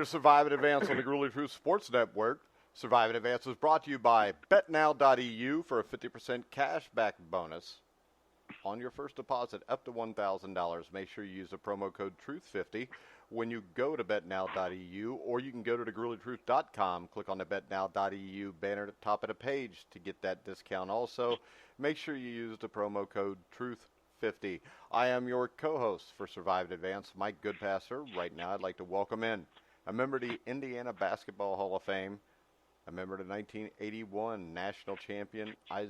to Survive and Advance on the Gruely Truth Sports Network. Survive and Advance is brought to you by BetNow.eu for a 50% cashback bonus on your first deposit up to $1,000. Make sure you use the promo code TRUTH50 when you go to BetNow.eu, or you can go to thegruelytruth.com, click on the BetNow.eu banner at the top of the page to get that discount also. Make sure you use the promo code TRUTH50. I am your co-host for Survive and Advance, Mike Goodpaster. Right now, I'd like to welcome in a member of the Indiana Basketball Hall of Fame, a member of the 1981 national champion, I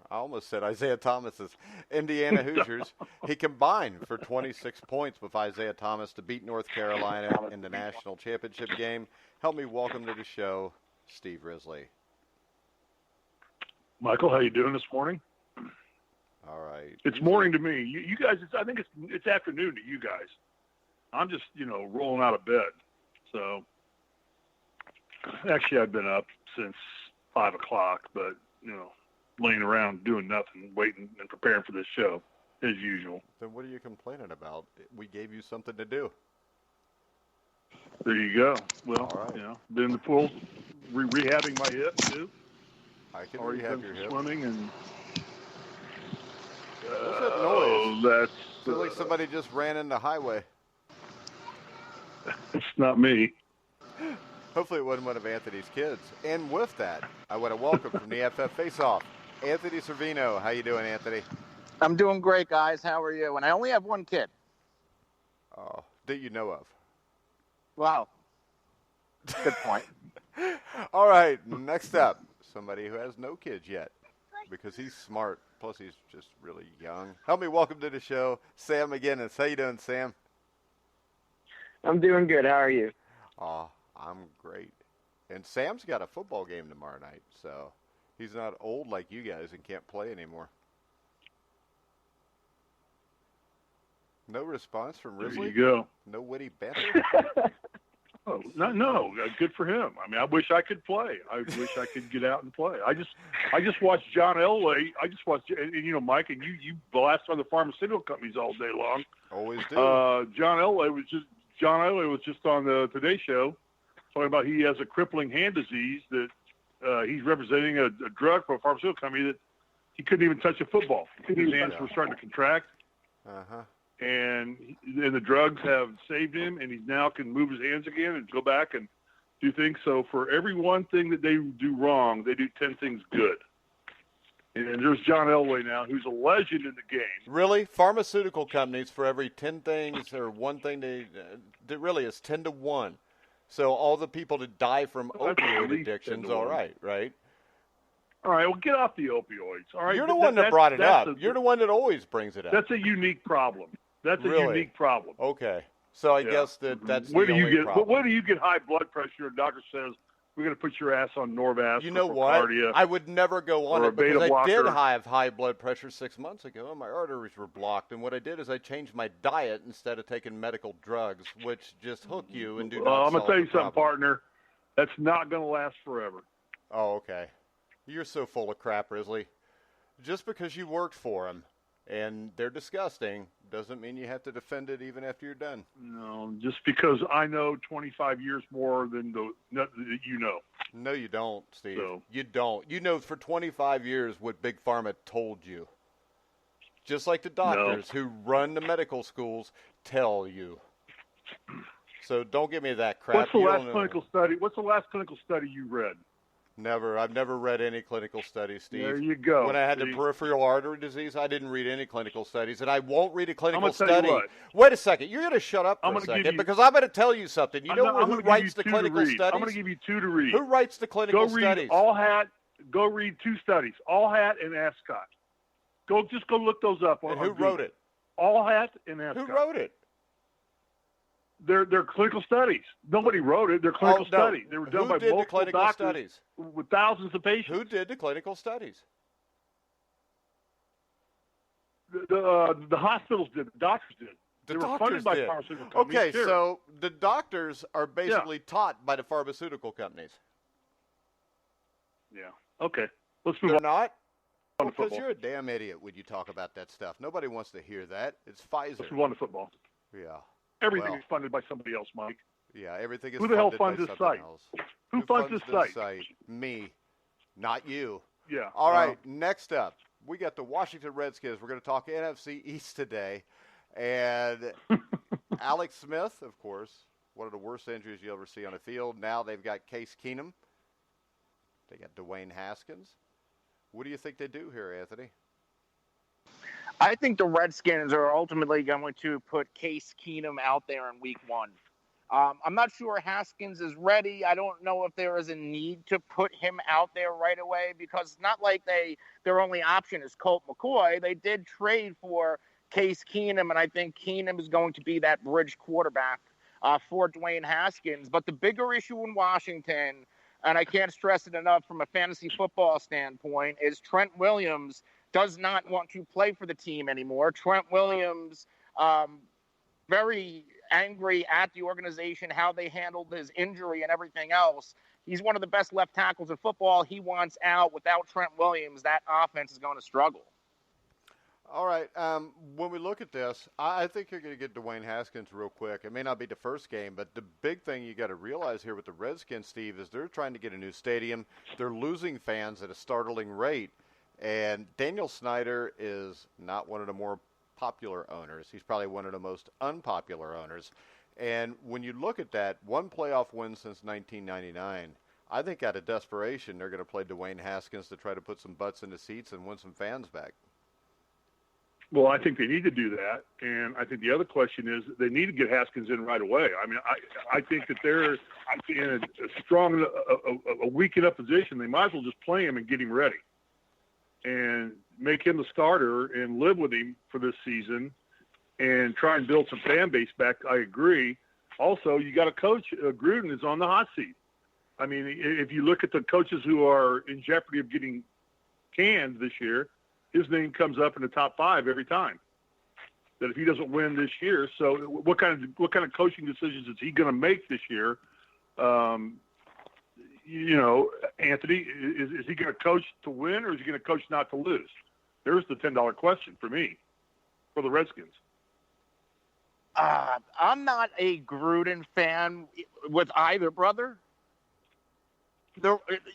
almost said Isaiah Thomas's Indiana Hoosiers. He combined for 26 points with Isaiah Thomas to beat North Carolina in the national championship game. Help me welcome to the show, Steve Risley. Michael, how you doing this morning? All right. It's morning to me. You guys, I think it's afternoon to you guys. I'm just, rolling out of bed. So, actually, I've been up since 5 o'clock, but, laying around doing nothing, waiting and preparing for this show, as usual. Then what are you complaining about? We gave you something to do. There you go. Well, right. Been in the pool, rehabbing my hip, too. I can Already rehab done your some hip. Swimming and... What's that noise? That's... Feels like somebody just ran in the highway. It's not me. Hopefully it wasn't one of Anthony's kids. And with that, I want to welcome from the FF Face-Off, Anthony Cervino. How you doing, Anthony? I'm doing great, guys. How are you? And I only have one kid. Oh, that you know of. Wow. Good point. All right, next up, somebody who has no kids yet because he's smart. Plus, he's just really young. Help me welcome to the show, Sam McGinnis. How you doing, Sam? I'm doing good. How are you? Oh, I'm great. And Sam's got a football game tomorrow night, so he's not old like you guys and can't play anymore. No response from Risley? There you go. No witty banter? Oh, no, good for him. I mean, I wish I could play. I wish I could get out and play. I just watched John Elway. And Mike, and you blast on the pharmaceutical companies all day long. Always do. John Elway was just on the Today Show talking about he has a crippling hand disease that he's representing a drug for a pharmaceutical company that he couldn't even touch a football. His hands were starting to contract. Uh-huh. And the drugs have saved him, and he now can move his hands again and go back and do things. So for every one thing that they do wrong, they do 10 things good. And there's John Elway now, who's a legend in the game. Really? Pharmaceutical companies, for every 10 things or one thing, that really is 10 to 1. So all the people that die from opioid addictions, all right? All right, well, get off the opioids. All right, You're the one that brought it up. You're the one that always brings it up. That's a unique problem. That's a unique problem. Okay. So I guess that's the only problem. When do you get high blood pressure and doctor says, we're going to put your ass on Norvasc? You know what? I would never go on it because I did have high blood pressure 6 months ago, and my arteries were blocked. And what I did is I changed my diet instead of taking medical drugs, which just hook you and do not solve I'm going to tell you the something, problem. partner. That's not going to last forever. Oh, okay. You're so full of crap, Risley. Just because you worked for them and they're disgusting doesn't mean you have to defend it even after you're done. No, just because I know 25 years more than you know. No, you don't, Steve. So. You don't. You know for 25 years what Big Pharma told you. Just like the doctors who run the medical schools tell you. So don't give me that crap. What's the last clinical study you read? Never. I've never read any clinical studies, Steve. There you go. When I had the peripheral artery disease, I didn't read any clinical studies, and I won't read a clinical study. Wait a second. You're going to shut up for a second because I'm going to tell you something. You know who writes the clinical studies? I'm going to give you 2 to read. Who writes the clinical studies? Go read 2 studies, Allhat and Ascot. Go look those up. And who wrote it? Allhat and Ascot. Who wrote it? They're clinical studies. Nobody wrote it. They're clinical studies. They were done by multiple doctors with thousands of patients. Who did the clinical studies? The hospitals did. The doctors did. The they were doctors funded by did. pharmaceutical companies. Okay, too. so the doctors are basically taught by the pharmaceutical companies. Yeah. Okay. Let's move They're on. not? On to Because football. you're a damn idiot when you talk about that stuff. Nobody wants to hear that. It's Pfizer. Let's move on to football. Yeah. Everything is funded by somebody else, Mike. Yeah, everything is Who the hell funded funds by this something site? else. Who funds this site? Me, not you. Yeah. All right, next up, we got the Washington Redskins. We're going to talk NFC East today. And Alex Smith, of course, one of the worst injuries you'll ever see on a field. Now they've got Case Keenum. They got Dwayne Haskins. What do you think they do here, Anthony? I think the Redskins are ultimately going to put Case Keenum out there in week 1. I'm not sure Haskins is ready. I don't know if there is a need to put him out there right away because it's not like their only option is Colt McCoy. They did trade for Case Keenum, and I think Keenum is going to be that bridge quarterback for Dwayne Haskins. But the bigger issue in Washington, and I can't stress it enough from a fantasy football standpoint, is Trent Williams does not want to play for the team anymore. Trent Williams, very angry at the organization, how they handled his injury and everything else. He's one of the best left tackles in football. He wants out. Without Trent Williams, that offense is going to struggle. All right. When we look at this, I think you're going to get Dwayne Haskins real quick. It may not be the first game, but the big thing you got to realize here with the Redskins, Steve, is they're trying to get a new stadium. They're losing fans at a startling rate. And Daniel Snyder is not one of the more popular owners. He's probably one of the most unpopular owners. And when you look at that, one playoff win since 1999, I think out of desperation, they're going to play Dwayne Haskins to try to put some butts in the seats and win some fans back. Well, I think they need to do that, and I think the other question is they need to get Haskins in right away. I mean, I think that they're in a strong, a weak enough position. They might as well just play him and get him ready, and make him the starter and live with him for this season, and try and build some fan base back. I agree. Also, you got a coach. Gruden is on the hot seat. I mean, if you look at the coaches who are in jeopardy of getting canned this year, his name comes up in the top 5 every time. That if he doesn't win this year, so what kind of coaching decisions is he going to make this year? Anthony, is he going to coach to win or is he going to coach not to lose? There's the $10 question for me, for the Redskins. I'm not a Gruden fan with either brother.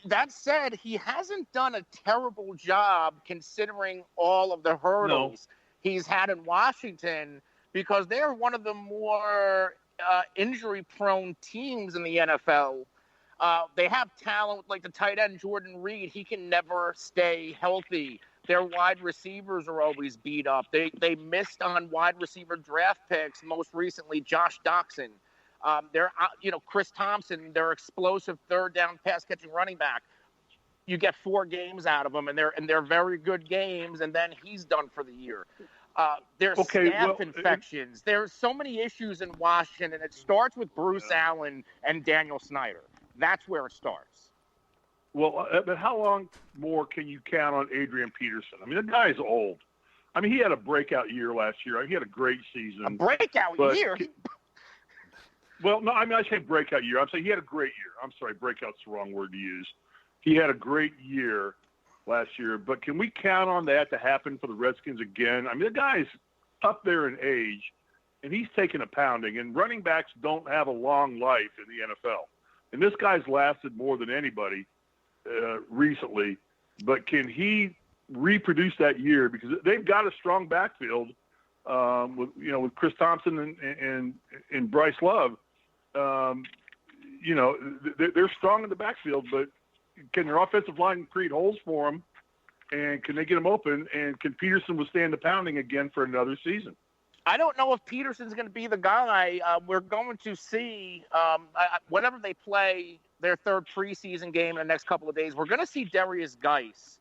That said, he hasn't done a terrible job considering all of the hurdles he's had in Washington because they're one of the more injury-prone teams in the NFL. They have talent like the tight end Jordan Reed. He can never stay healthy. Their wide receivers are always beat up. They missed on wide receiver draft picks, most recently Josh Doxson. Chris Thompson, their explosive third down pass catching running back. You get 4 games out of them, and they're very good games, and then he's done for the year. There's staph infections. There's so many issues in Washington, and it starts with Bruce Allen and Daniel Snyder. That's where it starts. Well, but how long more can you count on Adrian Peterson? I mean, the guy's old. I mean, he had a breakout year last year. He had a great season. A breakout year? Well, no, I mean, I say breakout year. I'm saying he had a great year. I'm sorry, breakout's the wrong word to use. He had a great year last year, but can we count on that to happen for the Redskins again? I mean, the guy's up there in age, and he's taking a pounding, and running backs don't have a long life in the NFL. And this guy's lasted more than anybody recently, but can he reproduce that year? Because they've got a strong backfield with Chris Thompson and Bryce Love. They're strong in the backfield, but can their offensive line create holes for them? And can they get them open? And can Peterson withstand the pounding again for another season? I don't know if Peterson's going to be the guy. We're going to see whenever they play their third preseason game in the next couple of days, we're going to see Darius Geis,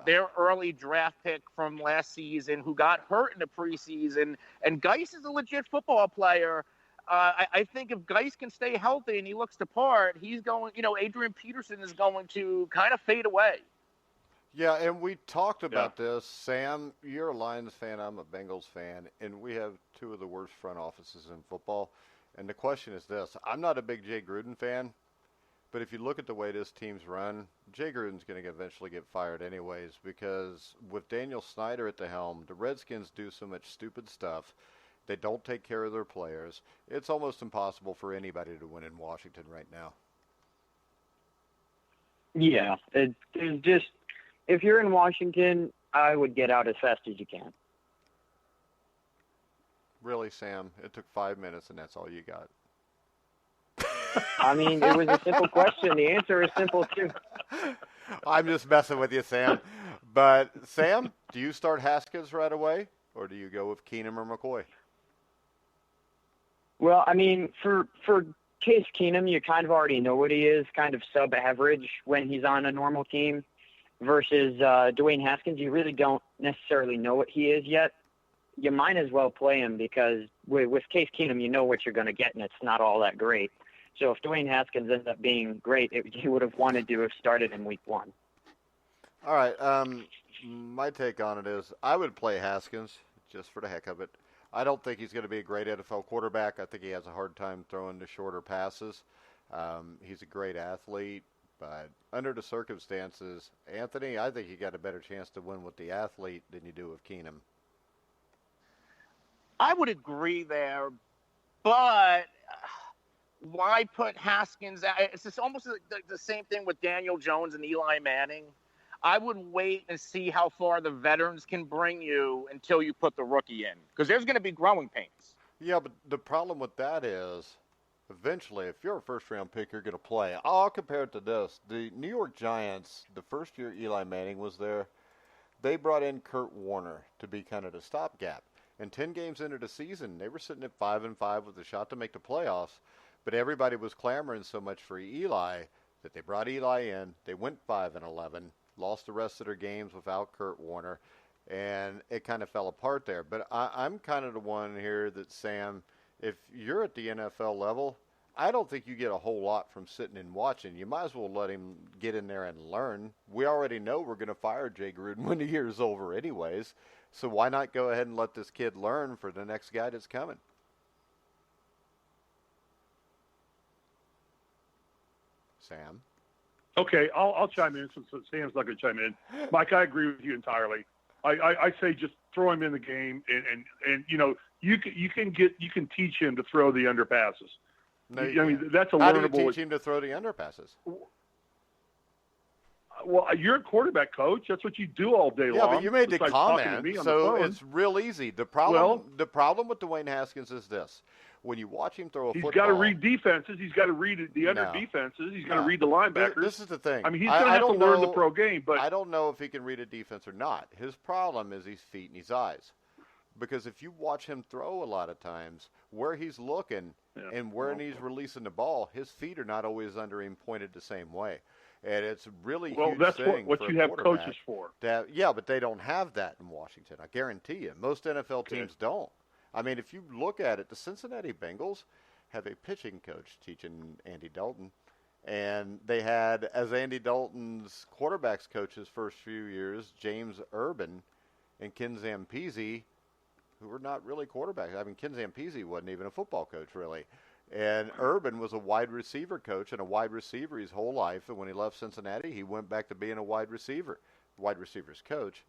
their early draft pick from last season, who got hurt in the preseason. And Geis is a legit football player. I think if Geis can stay healthy and he looks the part, he's going, Adrian Peterson is going to kind of fade away. Yeah, and we talked about this. Sam, you're a Lions fan, I'm a Bengals fan, and we have two of the worst front offices in football. And the question is this. I'm not a big Jay Gruden fan, but if you look at the way this team's run, Jay Gruden's going to eventually get fired anyways, because with Daniel Snyder at the helm, the Redskins do so much stupid stuff They don't take care of their players. It's almost impossible for anybody to win in Washington right now. Yeah, it's just if you're in Washington, I would get out as fast as you can. Really, Sam? It took 5 minutes, and that's all you got. I mean, it was a simple question. The answer is simple, too. I'm just messing with you, Sam. But, Sam, do you start Haskins right away, or do you go with Keenum or McCoy? Well, I mean, for Case Keenum, you kind of already know what he is, kind of sub-average when he's on a normal team, versus Dwayne Haskins, you really don't necessarily know what he is yet. You might as well play him because with Case Keenum, you know what you're going to get, and it's not all that great. So if Dwayne Haskins ends up being great, you would have wanted to have started in week 1. All right. My take on it is I would play Haskins just for the heck of it. I don't think he's going to be a great NFL quarterback. I think he has a hard time throwing the shorter passes. He's a great athlete, but under the circumstances, Anthony, I think you got a better chance to win with the athlete than you do with Keenum. I would agree there, but why put Haskins out? It's just almost the same thing with Daniel Jones and Eli Manning. I would wait and see how far the veterans can bring you until you put the rookie in, because there's going to be growing pains. Yeah, but the problem with that is eventually, if you're a first-round pick, you're going to play. I'll compare it to this. The New York Giants, the first year Eli Manning was there, they brought in Kurt Warner to be kind of the stopgap. And 10 games into the season, they were sitting at 5-5 with a shot to make the playoffs. But everybody was clamoring so much for Eli that they brought Eli in. They went 5-11, lost the rest of their games without Kurt Warner, and it kind of fell apart there. But I'm kind of the one here that, Sam, if you're at the NFL level, I don't think you get a whole lot from sitting and watching. You might as well let him get in there and learn. We already know we're going to fire Jay Gruden when the year's over anyways. So why not go ahead and let this kid learn for the next guy that's coming? Sam? Okay, I'll chime in since Sam's not going to chime in. Mike, I agree with you entirely. I say just throw him in the game, and you know you can teach him to throw the underpasses. No, I mean that's a How learnable. do you teach him to throw the underpasses? Well, you're a quarterback coach. That's what you do all day long. Yeah, but you made the besides talking to comment, me on so the phone. it's real easy. The problem with Dwayne Haskins is this. When you watch him throw a football... He's got to read defenses. He's got to read the under defenses. He's got to read the linebackers. This is the thing. I mean, he's going to have to learn the pro game, but... I don't know if he can read a defense or not. His problem is his feet and his eyes. Because if you watch him throw a lot of times, where he's looking and where he's releasing the ball, his feet are not always under him pointed the same way. And it's really huge that's thing what for you a have quarterback coaches for. Yeah, but they don't have that in Washington. I guarantee you. Most NFL teams don't. I mean, if you look at it, the Cincinnati Bengals have a pitching coach teaching Andy Dalton. And they had, as Andy Dalton's quarterbacks coach his first few years, James Urban and Ken Zampese, who were not really quarterbacks. I mean, Ken Zampese wasn't even a football coach, really. And Urban was a wide receiver coach and a wide receiver his whole life. And when he left Cincinnati, he went back to being a wide receivers coach.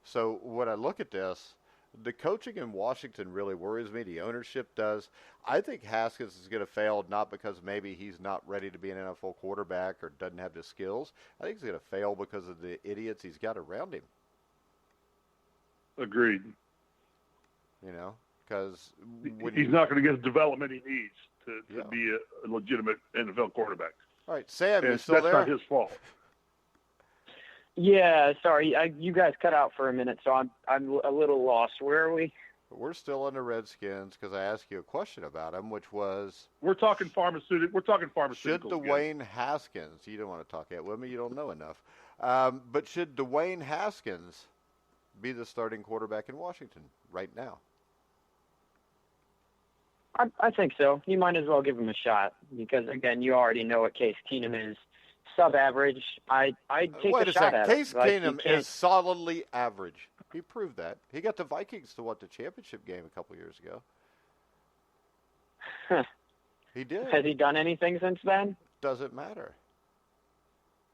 So when I look at this, the coaching in Washington really worries me. The ownership does. I think Haskins is going to fail not because maybe he's not ready to be an NFL quarterback or doesn't have the skills. I think he's going to fail because of the idiots he's got around him. Agreed. You know, because he's not going to get the development he needs to be a legitimate NFL quarterback. All right, Sam, you still there? That's not his fault. Yeah, sorry, you guys cut out for a minute, so I'm a little lost. Where are we? We're still on the Redskins because I asked you a question about them, which was we're talking pharmaceutical. Should Dwayne Haskins? You don't want to talk yet with me. You don't know enough. But should Dwayne Haskins be the starting quarterback in Washington right now? I think so. You might as well give him a shot because, again, you already know what Case Keenum is. Sub-average. I'd take a shot at it. Case Keenum is solidly average. He proved that. He got the Vikings to the championship game a couple years ago. Huh. He did. Has he done anything since then? Doesn't matter.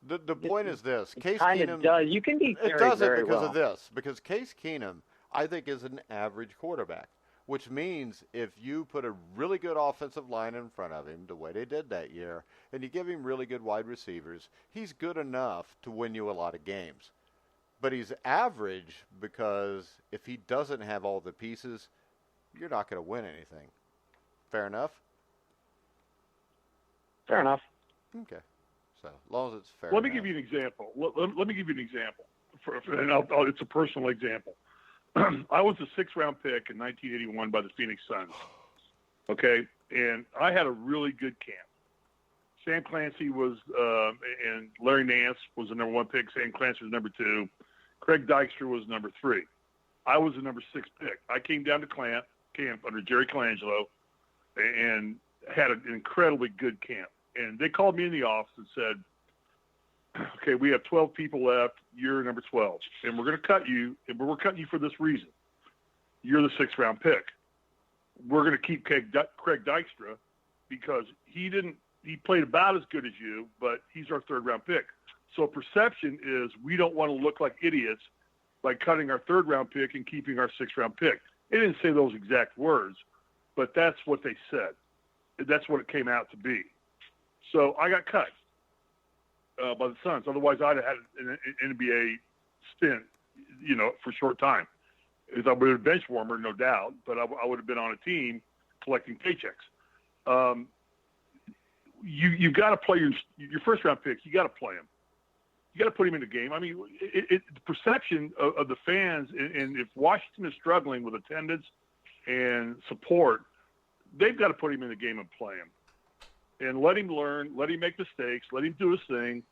The point is this. Case Keenum does. You can be it doesn't very because well. of this. Because Case Keenum, I think, is an average quarterback. which means if you put a really good offensive line in front of him, the way they did that year, and you give him really good wide receivers, he's good enough to win you a lot of games. But he's average because if he doesn't have all the pieces, you're not going to win anything. Fair enough? Fair enough. Okay. So, as long as it's fair Let me enough. give you an example. Let me give you an example. It's a personal example. I was a 6th-round pick in 1981 by the Phoenix Suns. Okay? And I had a really good camp. Sam Clancy was, and Larry Nance was the number 1 pick. Sam Clancy was number 2. Craig Dykstra was number 3. I was the number 6 pick. I came down to camp under Jerry Colangelo and had an incredibly good camp. And they called me in the office and said, okay, we have 12 people left. You're number 12. And we're going to cut you, and we're cutting you for this reason. You're the 6th-round pick. We're going to keep Craig Dykstra because he played about as good as you, but he's our 3rd-round pick. So perception is we don't want to look like idiots by cutting our 3rd-round pick and keeping our 6th-round pick. They didn't say those exact words, but that's what they said. That's what it came out to be. So I got cut by the Suns. Otherwise, I'd have had an NBA stint, for a short time. Because I would have been a bench warmer, no doubt, but I would have been on a team collecting paychecks. You got to play your 1st-round picks. You got to play them. You got to put him in the game. I mean, the perception of the fans, and if Washington is struggling with attendance and support, they've got to put him in the game and play him. And let him learn, let him make mistakes, let him do his thing,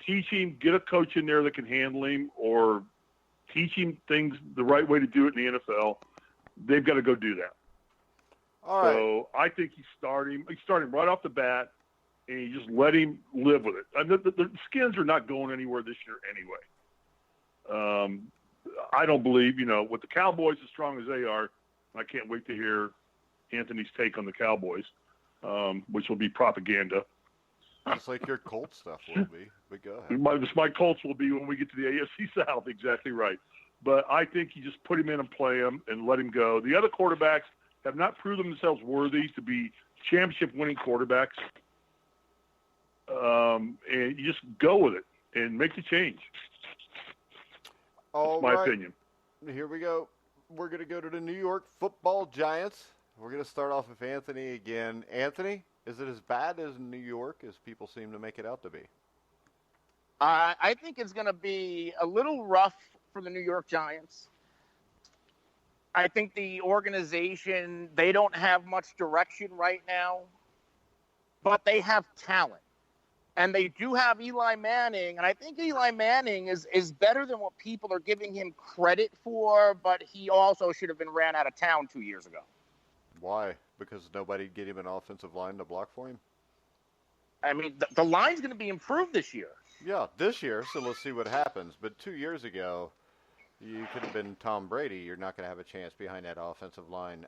teach him, get a coach in there that can handle him, or teach him things the right way to do it in the NFL. They've got to go do that. All right. So I think you start him right off the bat, and you just let him live with it. The Skins are not going anywhere this year anyway. I don't believe, with the Cowboys as strong as they are, I can't wait to hear Anthony's take on the Cowboys, which will be propaganda. Just like your Colts stuff will be, but go ahead. My Colts will be when we get to the AFC South, exactly right. But I think you just put him in and play him and let him go. The other quarterbacks have not proven themselves worthy to be championship-winning quarterbacks. And you just go with it and make the change. All That's my right. opinion. Here we go. We're going to go to the New York Football Giants. We're going to start off with Anthony again. Anthony, is it as bad as New York as people seem to make it out to be? I think it's going to be a little rough for the New York Giants. I think the organization, they don't have much direction right now, but they have talent. And they do have Eli Manning, and I think Eli Manning is better than what people are giving him credit for, but he also should have been ran out of town 2 years ago. Why? Because nobody get him an offensive line to block for him? I mean, the line's going to be improved this year. Yeah, this year, so let's see what happens. But 2 years ago, you could have been Tom Brady. You're not going to have a chance behind that offensive line.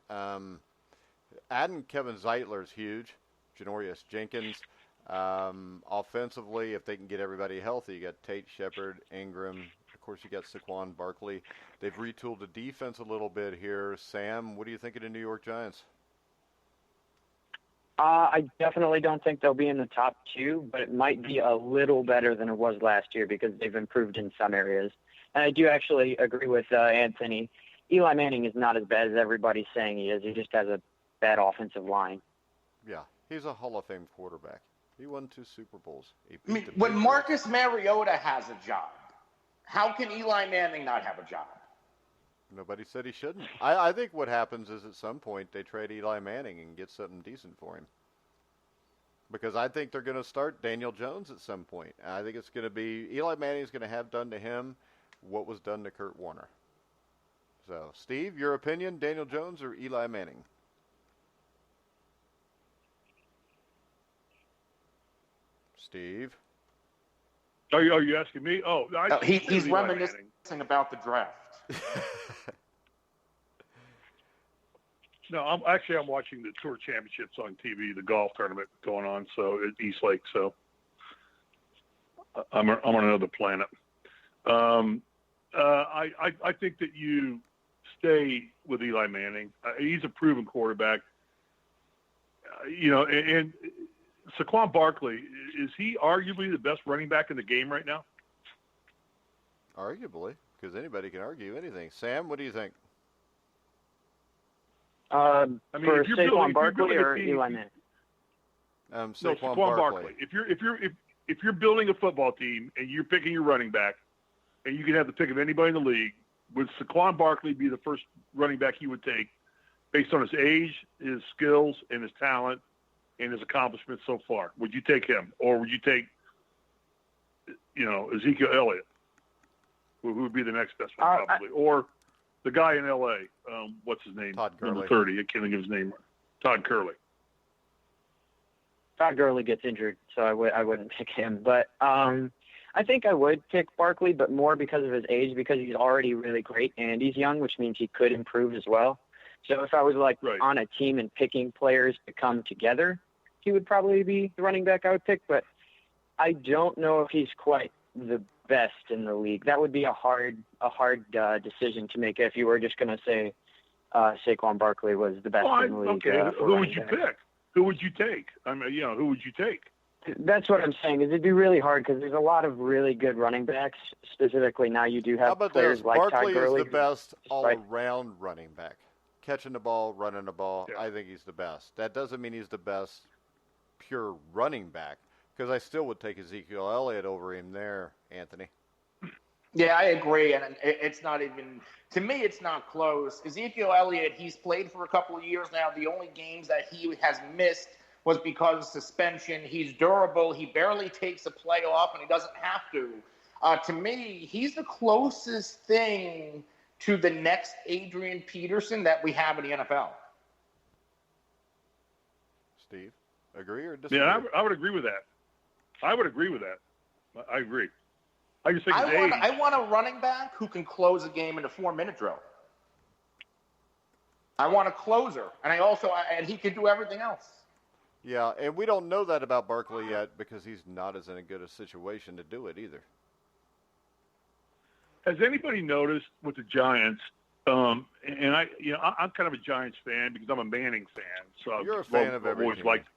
Adding Kevin Zeitler is huge. Janoris Jenkins. Offensively, if they can get everybody healthy, you got Tate Shepard, Ingram. Of course, you got Saquon Barkley. They've retooled the defense a little bit here. Sam, what do you think of the New York Giants? I definitely don't think they'll be in the top 2, but it might be a little better than it was last year because they've improved in some areas. And I do actually agree with Anthony. Eli Manning is not as bad as everybody's saying he is. He just has a bad offensive line. Yeah, he's a Hall of Fame quarterback. He won 2 Super Bowls. I mean, when Marcus Mariota has a job, how can Eli Manning not have a job? Nobody said he shouldn't. I think what happens is at some point they trade Eli Manning and get something decent for him. Because I think they're going to start Daniel Jones at some point. I think it's going to be Eli Manning is going to have done to him what was done to Kurt Warner. So, Steve, your opinion, Daniel Jones or Eli Manning? Steve? Are you asking me? He's reminiscing about the draft. No, I'm watching the Tour Championships on TV, the golf tournament going on, so at East Lake. So I'm on another planet. I think that you stay with Eli Manning. He's a proven quarterback. And Saquon Barkley, is he arguably the best running back in the game right now? Arguably, because anybody can argue anything. Sam, what do you think? For Saquon Barkley or Eli Manning? Saquon Barkley. If you're building a football team and you're picking your running back, and you can have the pick of anybody in the league, would Saquon Barkley be the first running back you would take based on his age, his skills, and his talent, and his accomplishments so far? Would you take him? Or would you take, Ezekiel Elliott, who would be the next best one probably? Or the guy in L.A., what's his name? Todd Gurley. Number 30. I can't think of his name. Todd Gurley. Todd Gurley gets injured, so I wouldn't pick him. But I think I would pick Barkley, but more because of his age, because he's already really great and he's young, which means he could improve as well. So if I was on a team and picking players to come together, he would probably be the running back I would pick. But I don't know if he's quite the best in the league. That would be a hard decision to make if you were just going to say Saquon Barkley was the best in the league. Okay, who would you pick? Who would you take? I mean, who would you take? That's what I'm saying. Is it'd be really hard because there's a lot of really good running backs. Specifically, now you do have players like Barkley Todd Gurley. Is the best all-around running back. Catching the ball, running the ball, yeah. I think he's the best. That doesn't mean he's the best pure running back, because I still would take Ezekiel Elliott over him there, Anthony. Yeah, I agree, and it's not even – to me, it's not close. Ezekiel Elliott, he's played for a couple of years now. The only games that he has missed was because of suspension. He's durable. He barely takes a play off, and he doesn't have to. To me, he's the closest thing to the next Adrian Peterson that we have in the NFL. Steve, agree or disagree? Yeah, I would agree with that. I agree. I just think I want a running back who can close a game in a 4-minute drill. I want a closer, and he can do everything else. Yeah, and we don't know that about Barkley yet because he's not as in a good a situation to do it either. Has anybody noticed with the Giants? I'm kind of a Giants fan because I'm a Manning fan. So you're a fan of everything. Always liked.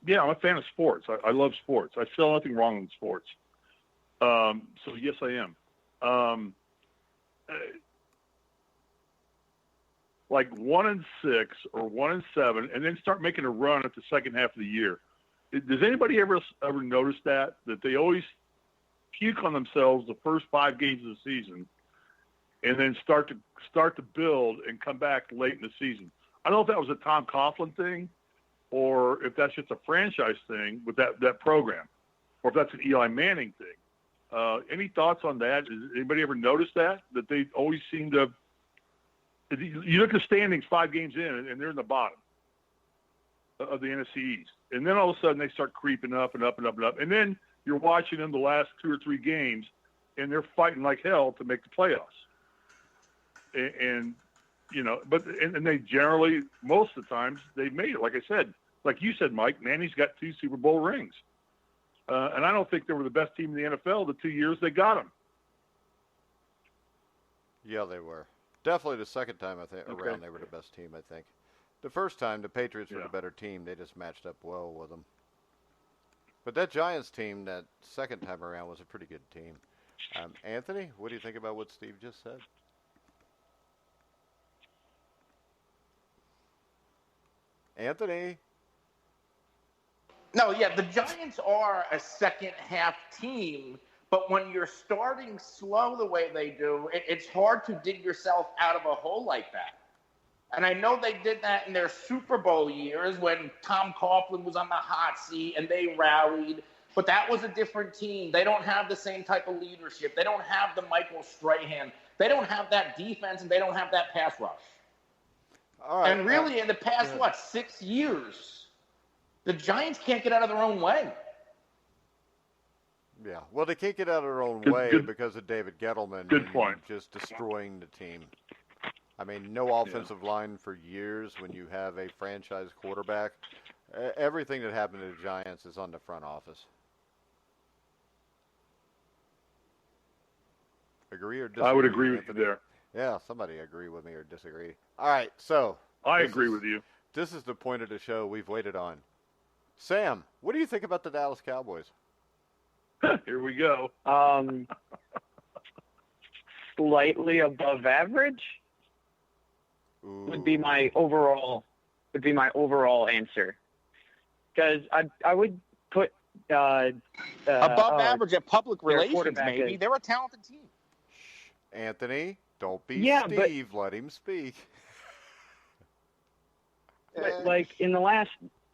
Yeah, I'm a fan of sports. I love sports. I feel nothing wrong with sports. So yes, I am. 1-6 or 1-7, and then start making a run at the second half of the year. Does anybody ever notice that they always puke on themselves the first 5 games of the season, and then start to build and come back late in the season? I don't know if that was a Tom Coughlin thing, or if that's just a franchise thing with that program, or if that's an Eli Manning thing. Any thoughts on that? Has anybody ever noticed that they always seem to? You look at the standings 5 games in, and they're in the bottom of the NFC East, and then all of a sudden they start creeping up and up and up and up, and then you're watching them the last 2 or 3 games, and they're fighting like hell to make the playoffs. And they generally, most of the times, they've made it. Like I said, like you said, Mike, Manny's got 2 Super Bowl rings. And I don't think they were the best team in the NFL the 2 years they got them. Yeah, they were. Definitely the second time around they were the best team, I think. The first time, the Patriots were the better team. They just matched up well with them. But that Giants team, that second time around, was a pretty good team. Anthony, what do you think about what Steve just said? Anthony? No, yeah, the Giants are a second-half team, but when you're starting slow the way they do, it's hard to dig yourself out of a hole like that. And I know they did that in their Super Bowl years when Tom Coughlin was on the hot seat and they rallied. But that was a different team. They don't have the same type of leadership. They don't have the Michael Strahan. They don't have that defense, and they don't have that pass rush. All right, and really, in the past, 6 years, the Giants can't get out of their own way. Yeah, well, they can't get out of their own way because of David Gettleman. Good point. Just destroying the team. I mean, no offensive line for years when you have a franchise quarterback. Everything that happened to the Giants is on the front office. Agree or disagree? I would agree with Anthony? you there. Yeah, somebody agree with me or disagree. All right, so I agree with you. This is the point of the show we've waited on. Sam, what do you think about the Dallas Cowboys? Here we go. Slightly above average would be my overall answer. Because I would put above average at public relations, maybe. They're a talented team. Anthony, don't be but Steve. Let him speak. like in the last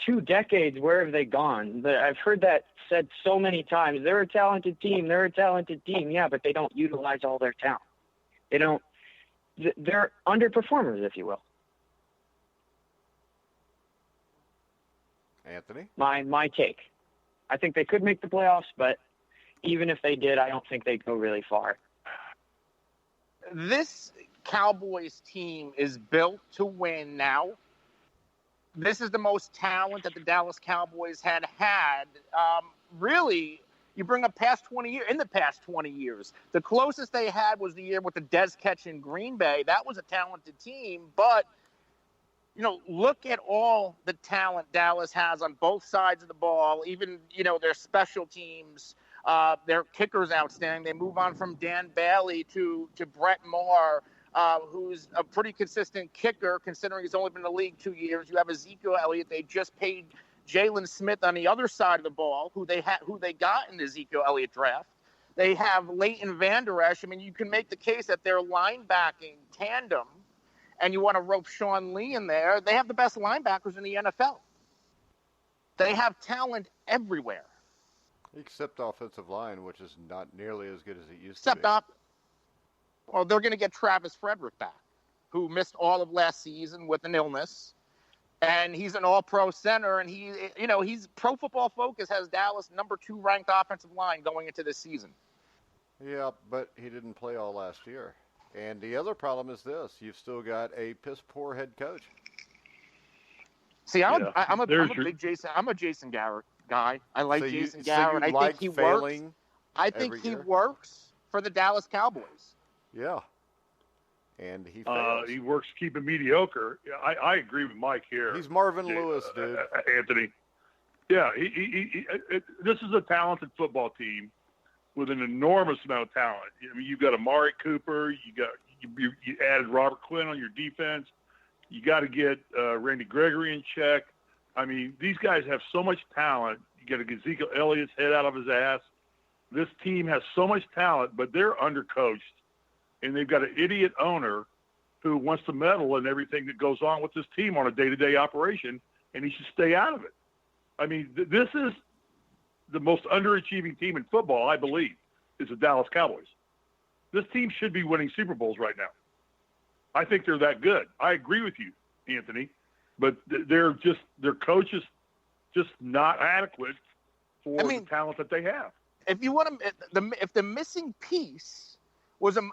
2 decades, where have they gone? I've heard that said so many times. They're a talented team. They're a talented team. Yeah, but they don't utilize all their talent. They don't. They're underperformers, if you will. Anthony? My take. I think they could make the playoffs, but even if they did, I don't think they'd go really far. This Cowboys team is built to win now. This is the most talent that the Dallas Cowboys had. Really, you bring up in the past 20 years, the closest they had was the year with the Dez catch in Green Bay. That was a talented team, but look at all the talent Dallas has on both sides of the ball, even, their special teams. Their kicker's outstanding. They move on from Dan Bailey to Brett Maher, who's a pretty consistent kicker, considering he's only been in the league 2 years. You have Ezekiel Elliott. They just paid Jalen Smith on the other side of the ball, who they got in the Ezekiel Elliott draft. They have Leighton Vander Esch. I mean, you can make the case that their linebacking tandem, and you want to rope Sean Lee in there, they have the best linebackers in the NFL. They have talent everywhere. Except offensive line, which is not nearly as good as it used to be. Well, they're going to get Travis Frederick back, who missed all of last season with an illness. And he's an all-pro center, and he's Pro Football Focus has Dallas number 2 ranked offensive line going into this season. Yeah, but he didn't play all last year. And the other problem is this: you've still got a piss-poor head coach. See, I'm a Jason Garrett guy. I like Jason Garrett. I think he works. I think he works for the Dallas Cowboys. Yeah. And he fails. He works keeping mediocre. I agree with Mike here. He's Marvin Lewis, dude. Anthony. Yeah, this is a talented football team with an enormous amount of talent. I mean, you've got Amari Cooper. You added Robert Quinn on your defense. You got to get Randy Gregory in check. I mean, these guys have so much talent. You got to get Ezekiel Elliott's head out of his ass. This team has so much talent, but they're undercoached. And they've got an idiot owner who wants to meddle in everything that goes on with this team on a day-to-day operation, and he should stay out of it. I mean, this is the most underachieving team in football, I believe, is the Dallas Cowboys. This team should be winning Super Bowls right now. I think they're that good. I agree with you, Anthony, but their coach is just not adequate for the talent that they have. If you want if the missing piece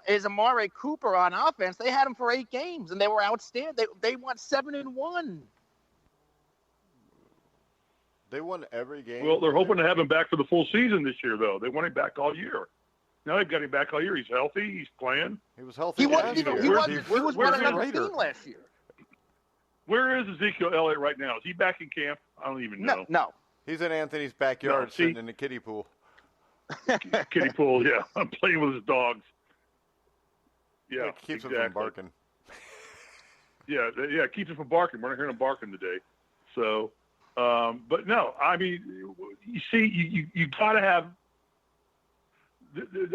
is Amari Cooper on offense, they had him for 8 games and they were outstanding. They won 7-1. They won every game. Well, they're hoping to have him back for the full season this year, though. They want him back all year. Now they've got him back all year. He's healthy. He's playing. He was healthy. He was one of the team last year. Where is Ezekiel Elliott right now? Is he back in camp? I don't even know. No. He's in Anthony's backyard sitting in the kiddie pool. Kiddie pool, yeah. I'm playing with his dogs. Yeah, it keeps him from barking. Yeah, keeps him from barking. We're not hearing him barking today. So, but no, I mean, you see, you got to have.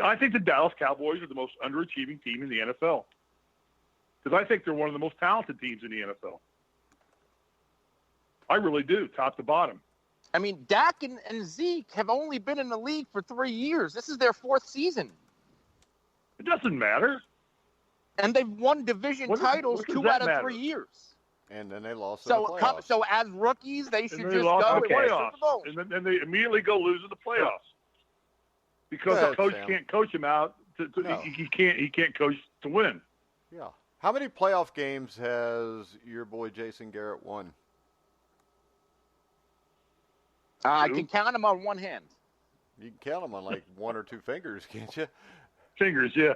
I think the Dallas Cowboys are the most underachieving team in the NFL because I think they're one of the most talented teams in the NFL. I really do, top to bottom. I mean, Dak and Zeke have only been in the league for 3 years. This is their 4th season. It doesn't matter. And they've won division titles 2 out of 3 years. And then they lost in the playoffs. So as rookies, they should just go and win playoffs. Super Bowls. And then they immediately go lose in the playoffs. Because the coach can't coach him out. He can't coach to win. Yeah. How many playoff games has your boy Jason Garrett won? I can count them on one hand. You can count them on like 1 or 2 fingers, can't you? Fingers, yeah.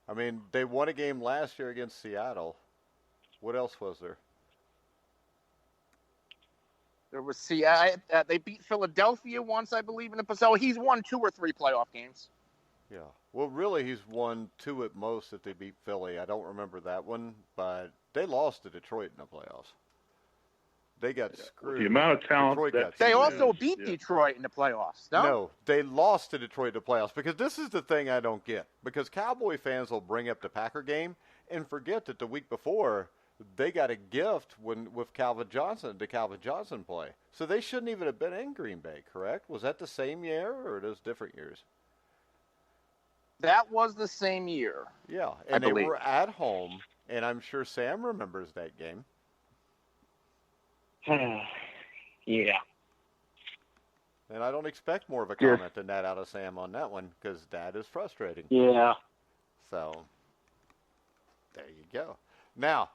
I mean, they won a game last year against Seattle. What else was there? There was Seattle. They beat Philadelphia once, I believe, in the so he's won 2 or 3 playoff games. Yeah. Well, really, he's won 2 at most if they beat Philly. I don't remember that one, but they lost to Detroit in the playoffs. They got screwed. The amount of talent they also beat Detroit in the playoffs. No, they lost to Detroit in the playoffs because this is the thing I don't get. Because Cowboy fans will bring up the Packer game and forget that the week before they got a gift with Calvin Johnson, the Calvin Johnson play. So they shouldn't even have been in Green Bay, correct? Was that the same year or are those different years? That was the same year. Yeah, and they were at home, and I'm sure Sam remembers that game. Yeah. And I don't expect more of a comment than that out of Sam on that one because that is frustrating. Yeah. So, there you go. Now,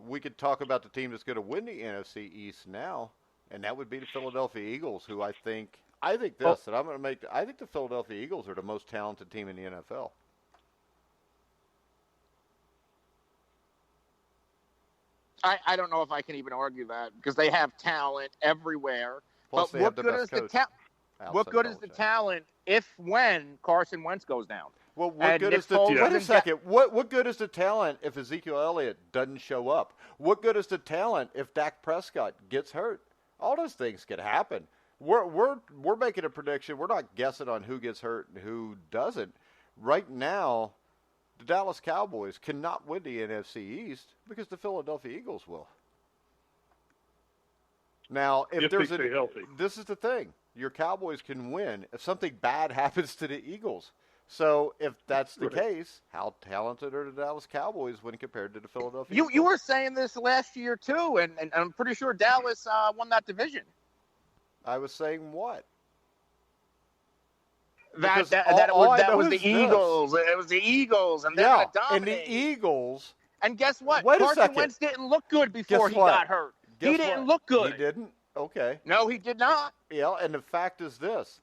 we could talk about the team that's going to win the NFC East now, and that would be the Philadelphia Eagles, who I think the Philadelphia Eagles are the most talented team in the NFL. I don't know if I can even argue that because they have talent everywhere. Plus, but what good is the what good is the talent when Carson Wentz goes down? Well, what good is the wait a second? What good is the talent if Ezekiel Elliott doesn't show up? What good is the talent if Dak Prescott gets hurt? All those things could happen. We're making a prediction. We're not guessing on who gets hurt and who doesn't. Right now, the Dallas Cowboys cannot win the NFC East because the Philadelphia Eagles will. Now, if there's they stay healthy. This is the thing. Your Cowboys can win if something bad happens to the Eagles. So if that's the case, how talented are the Dallas Cowboys when compared to the Philadelphia Eagles? You were saying this last year too, and I'm pretty sure Dallas won that division. I was saying what? That was the Eagles. It was the Eagles, and they're going to dominate. And the Eagles. And guess what? Carson Wentz didn't look good before he got hurt. He didn't look good. He didn't? Okay. No, he did not. Yeah, and the fact is this.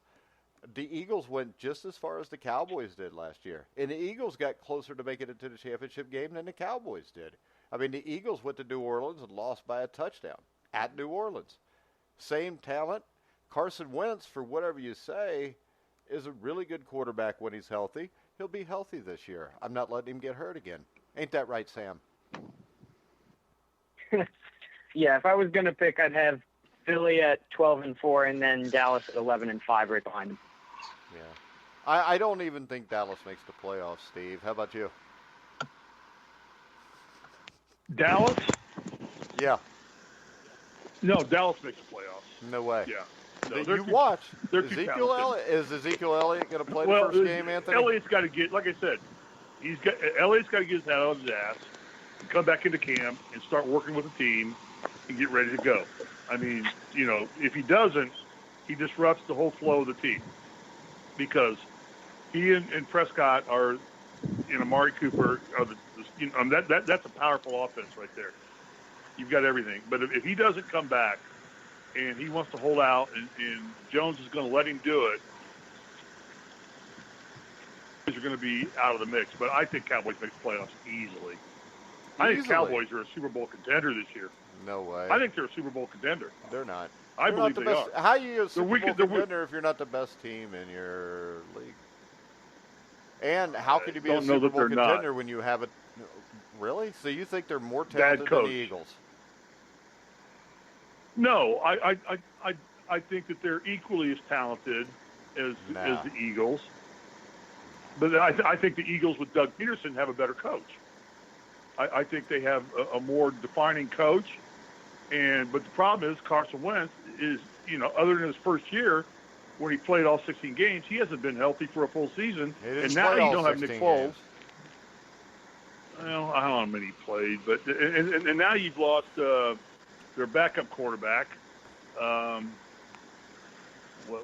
The Eagles went just as far as the Cowboys did last year. And the Eagles got closer to making it to the championship game than the Cowboys did. I mean, the Eagles went to New Orleans and lost by a touchdown at New Orleans. Same talent. Carson Wentz, for whatever you say, is a really good quarterback when he's healthy. He'll be healthy this year. I'm not letting him get hurt again. Ain't that right, Sam? Yeah, if I was going to pick, I'd have Philly at 12-4 and then Dallas at 11-5 right behind them. Yeah. I don't even think Dallas makes the playoffs, Steve. How about you? Dallas? Yeah. No, Dallas makes the playoffs. No way. Yeah. No, you watch. Is Ezekiel Elliott going to play the first game, Anthony? Elliott's got to get, like I said, Elliott's got to get his head out of his ass and come back into camp and start working with the team and get ready to go. I mean, if he doesn't, he disrupts the whole flow of the team because he and Prescott are, Amari Cooper are that's a powerful offense right there. You've got everything. But if he doesn't come back and he wants to hold out and Jones is going to let him do it, he's going to be out of the mix. But I think Cowboys make the playoffs easily. I think Cowboys are a Super Bowl contender this year. No way. I think they're a Super Bowl contender. They're not. I believe they are. How are you a Super Bowl contender if you're not the best team in your league? And how could you be a Super Bowl contender when you have a – really? So you think they're more talented than the Eagles? No, I think that they're equally as talented as the Eagles. But I think the Eagles with Doug Peterson have a better coach. I think they have a more defining coach. But the problem is Carson Wentz is, other than his first year when he played all 16 games, he hasn't been healthy for a full season. And now you don't have Nick Foles. Well, I don't know how many he played, but and now you've lost their backup quarterback. What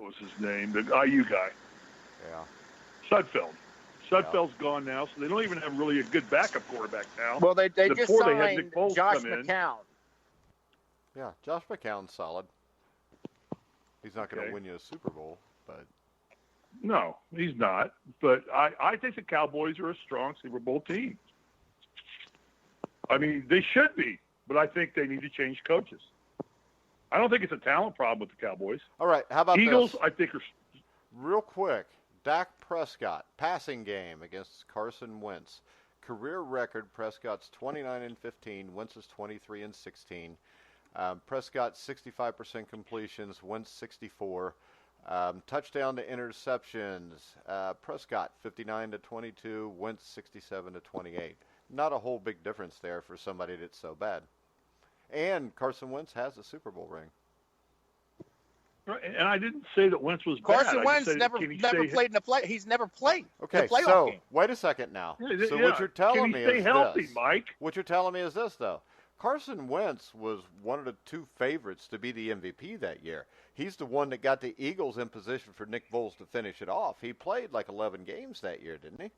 was his name? The IU guy. Yeah. Sudfeld. Sudfeld's gone now, so they don't even have really a good backup quarterback now. Well, they just signed Nick Foles Josh McCown. Yeah, Josh McCown's solid. He's not going to win you a Super Bowl, but No, he's not. But I think the Cowboys are a strong Super Bowl team. I mean, they should be, but I think they need to change coaches. I don't think it's a talent problem with the Cowboys. All right, how about Eagles, this? I think, are Real quick, Dak Prescott, passing game against Carson Wentz. Career record, Prescott's 29-15, Wentz is 23-16. Prescott 65% completions, Wentz 64. Touchdown to interceptions, Prescott 59-22, Wentz 67-28. Not a whole big difference there for somebody that's so bad. And Carson Wentz has a Super Bowl ring. right, and I didn't say that Wentz was bad. Carson I Wentz just said, never played in the play. He's never played Okay, the playoff so game. wait a second now. Yeah, So yeah. what you're telling me Can he stay is healthy, this. Mike? What you're telling me is this, though. Carson Wentz was one of the two favorites to be the MVP that year. He's the one that got the Eagles in position for Nick Foles to finish it off. He played like 11 games that year, didn't he?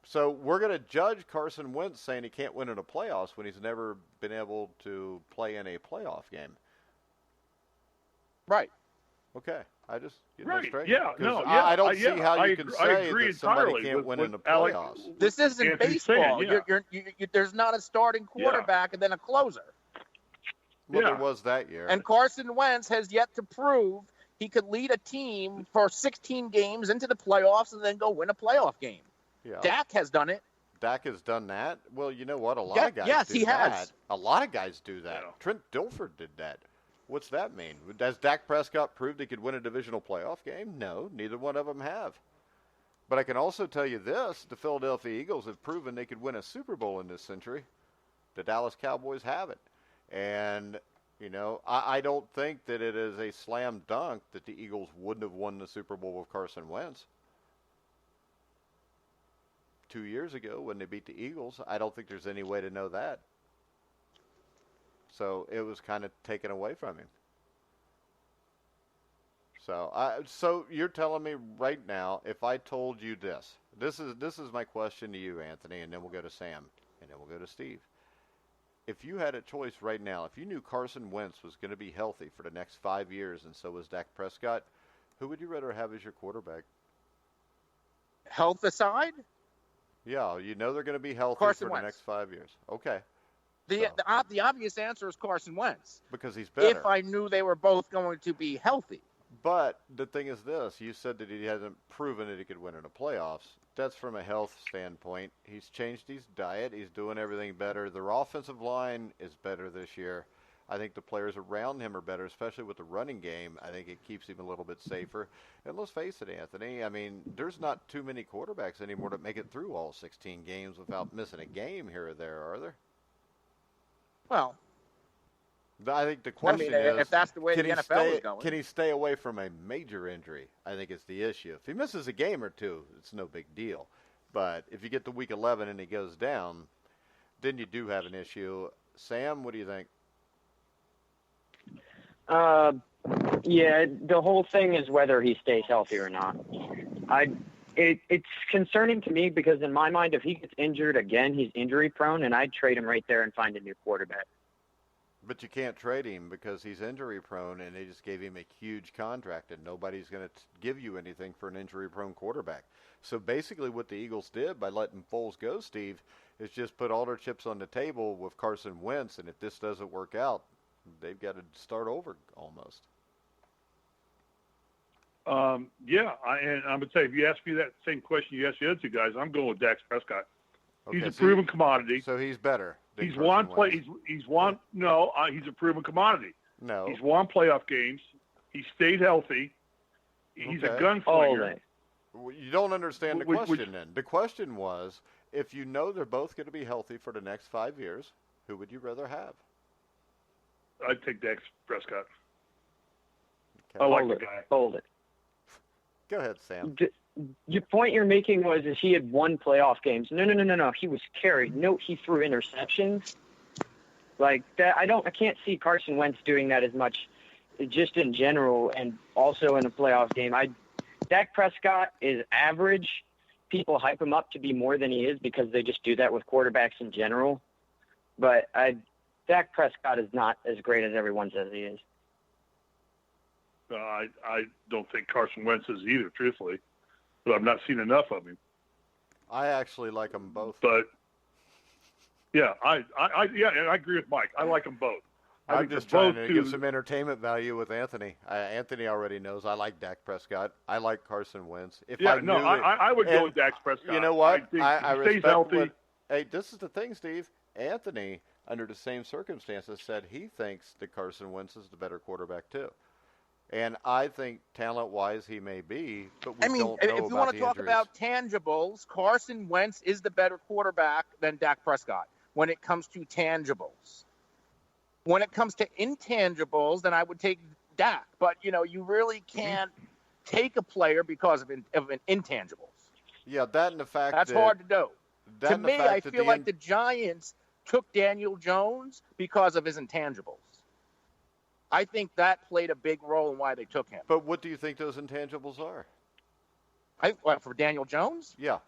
So we're going to judge Carson Wentz saying he can't win in the playoffs when he's never been able to play in a playoff game. Right. Okay. I just get Right. that straight. Yeah. 'Cause No. Yeah. I don't see how you I can agree- I say agree that somebody entirely can't with win what in the Alex- playoffs. This isn't Anthony's baseball. saying, yeah. There's not a starting quarterback and then a closer. Well, Yeah. there was that year. And Carson Wentz has yet to prove he could lead a team for 16 games into the playoffs and then go win a playoff game. yeah. Dak has done it. Dak has done that. Well, you know what? A lot Yeah, of guys yes, do he that. has. A lot of guys do that. Yeah. Trent Dilfer did that. What's that mean? Has Dak Prescott proved he could win a divisional playoff game? No, neither one of them have. But I can also tell you this, the Philadelphia Eagles have proven they could win a Super Bowl in this century. The Dallas Cowboys haven't. And, you know, I don't think that it is a slam dunk that the Eagles wouldn't have won the Super Bowl with Carson Wentz. 2 years ago when they beat the Eagles, I don't think there's any way to know that. So it was kind of taken away from him. So you're telling me right now, if I told you this is my question to you, Anthony, and then we'll go to Sam, and then we'll go to Steve. If you had a choice right now, if you knew Carson Wentz was going to be healthy for the next 5 years, and so was Dak Prescott, who would you rather have as your quarterback? Health aside, Yeah, you know they're going to be healthy Carson for the Wentz. next 5 years. Okay. the So. the obvious answer is Carson Wentz. Because he's better. If I knew they were both going to be healthy. But the thing is this, you said that he hasn't proven that he could win in the playoffs. That's from a health standpoint. He's changed his diet. He's doing everything better. Their offensive line is better this year. I think the players around him are better, especially with the running game. I think it keeps him a little bit safer. And let's face it, Anthony, I mean, there's not too many quarterbacks anymore that make it through all 16 games without missing a game here or there, are there? Well, I think the question is, if that's the way the can he NFL is going. Can he stay away from a major injury? I think is the issue. If he misses a game or two, it's no big deal. But if you get to week 11 and he goes down, then you do have an issue. Sam, what do you think? Yeah, the whole thing is whether he stays healthy or not. It's concerning to me because in my mind, if he gets injured again, he's injury prone, and I'd trade him right there and find a new quarterback. But you can't trade him because he's injury prone, and they just gave him a huge contract, and nobody's going to give you anything for an injury prone quarterback. So basically what the Eagles did by letting Foles go, Steve, is just put all their chips on the table with Carson Wentz, and if this doesn't work out, they've got to start over almost. Yeah, and I'm going to say, if you ask me that same question you asked the other two guys, I'm going with Dak Prescott. Okay, He's a so proven commodity. So he's better. than He's Carson won Wentz. play. He's won. No, he's a proven commodity. No. He's won playoff games. He stayed healthy. He's a Okay. gunslinger. All day. Well, you don't understand the Which- question then. The question was, if you know they're both going to be healthy for the next 5 years, who would you rather have? I'd take Dak Prescott. Okay. I like Hold the it. guy. Hold it. Go ahead, Sam. Your point you're making was is he had won playoff games. No. He was carried. No, he threw interceptions. Like that, I can't see Carson Wentz doing that as much, just in general, and also in a playoff game. Dak Prescott is average. People hype him up to be more than he is because they just do that with quarterbacks in general. But Dak Prescott is not as great as everyone says he is. I don't think Carson Wentz is either, truthfully, but I've not seen enough of him. I actually like them both. But yeah, I agree with Mike. I like them both. I'm just trying to give some entertainment value with Anthony. Anthony already knows I like Dak Prescott. I like Carson Wentz. I would go with Dak Prescott. You know what? I stays healthy. Hey, this is the thing, Steve. Anthony, under the same circumstances, said he thinks that Carson Wentz is the better quarterback too. And I think talent-wise he may be, but we don't know about the injuries. If you want to talk about tangibles, Carson Wentz is the better quarterback than Dak Prescott when it comes to tangibles. When it comes to intangibles, then I would take Dak. But, you really can't take a player because of an intangibles. Yeah, that and the fact that's hard to do. To me, I feel like the Giants took Daniel Jones because of his intangibles. I think that played a big role in why they took him. But what do you think those intangibles are? For Daniel Jones? Yeah.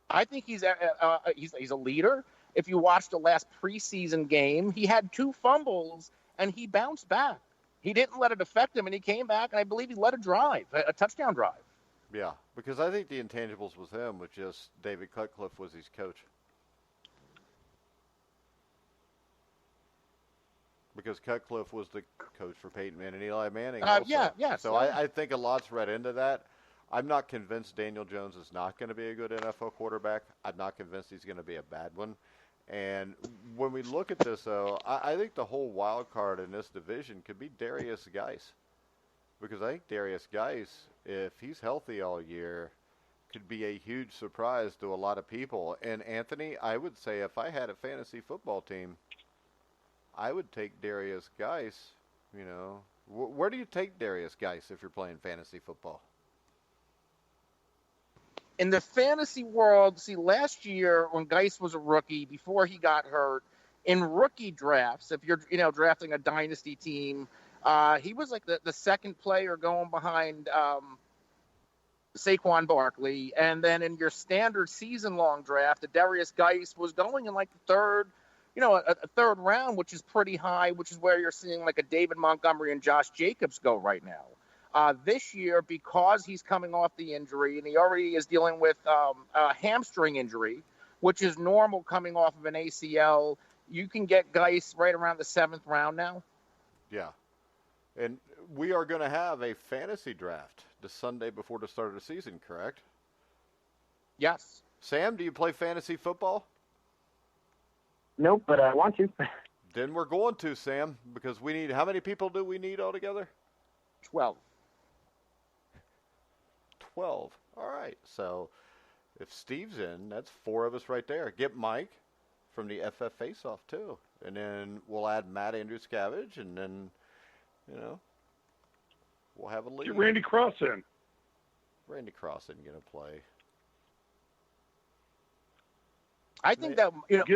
I think he's a leader. If you watch the last preseason game, he had 2 fumbles, and he bounced back. He didn't let it affect him, and he came back, and I believe he led a touchdown drive. Yeah, because I think the intangibles with him was just David Cutcliffe was his coach. Because Cutcliffe was the coach for Peyton Manning and Eli Manning also. So I think a lot's read into that. I'm not convinced Daniel Jones is not going to be a good NFL quarterback. I'm not convinced he's going to be a bad one. And when we look at this, though, I think the whole wild card in this division could be Darius Geis. Because I think Darius Geis, if he's healthy all year, could be a huge surprise to a lot of people. And, Anthony, I would say if I had a fantasy football team, I would take Darius Geis. Where do you take Darius Geis if you're playing fantasy football? In the fantasy world, last year when Geis was a rookie, before he got hurt, in rookie drafts, if you're drafting a dynasty team, he was like the second player going behind Saquon Barkley. And then in your standard season-long draft, Darius Geis was going in like the third, a third round, which is pretty high, which is where you're seeing like a David Montgomery and Josh Jacobs go right now. This year, because he's coming off the injury and he already is dealing with a hamstring injury, which is normal coming off of an ACL, you can get Geis right around the 7th round now. Yeah. And we are going to have a fantasy draft the Sunday before the start of the season, correct? Yes. Sam, do you play fantasy football? Nope, but I want to. Then we're going to, Sam, because we need – how many people do we need altogether? 12. 12. All right. So if Steve's in, that's 4 of us right there. Get Mike from the FF Face-Off, too. And then we'll add Matt Andrews-Scavage, and then, we'll have a lead. Get Randy Cross in. Randy Cross isn't going to play. I think that,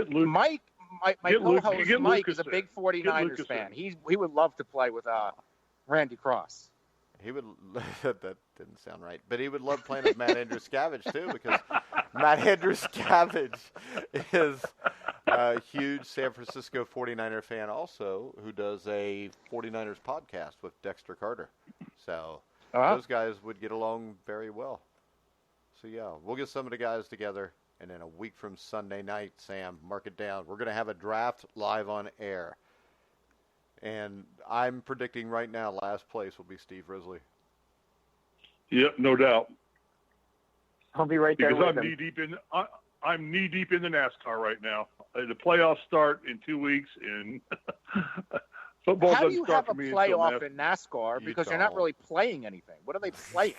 Mike, my co-host Mike is a big 49ers fan. He would love to play with Randy Cross. He would. That didn't sound right, but he would love playing with Matt Andrews-Scavage too, because Matt Andrews-Scavage is a huge San Francisco 49er fan, also, who does a 49ers podcast with Dexter Carter. So those guys would get along very well. So yeah, we'll get some of the guys together, and then a week from Sunday night, Sam, mark it down. We're going to have a draft live on air. And I'm predicting right now last place will be Steve Risley. Yep, no doubt. I'll be right there because with I'm knee deep in the NASCAR right now. The playoffs start in 2 weeks, and football How do doesn't you start have for a me playoff in NASCAR because you're not don't. really playing anything? What are they playing?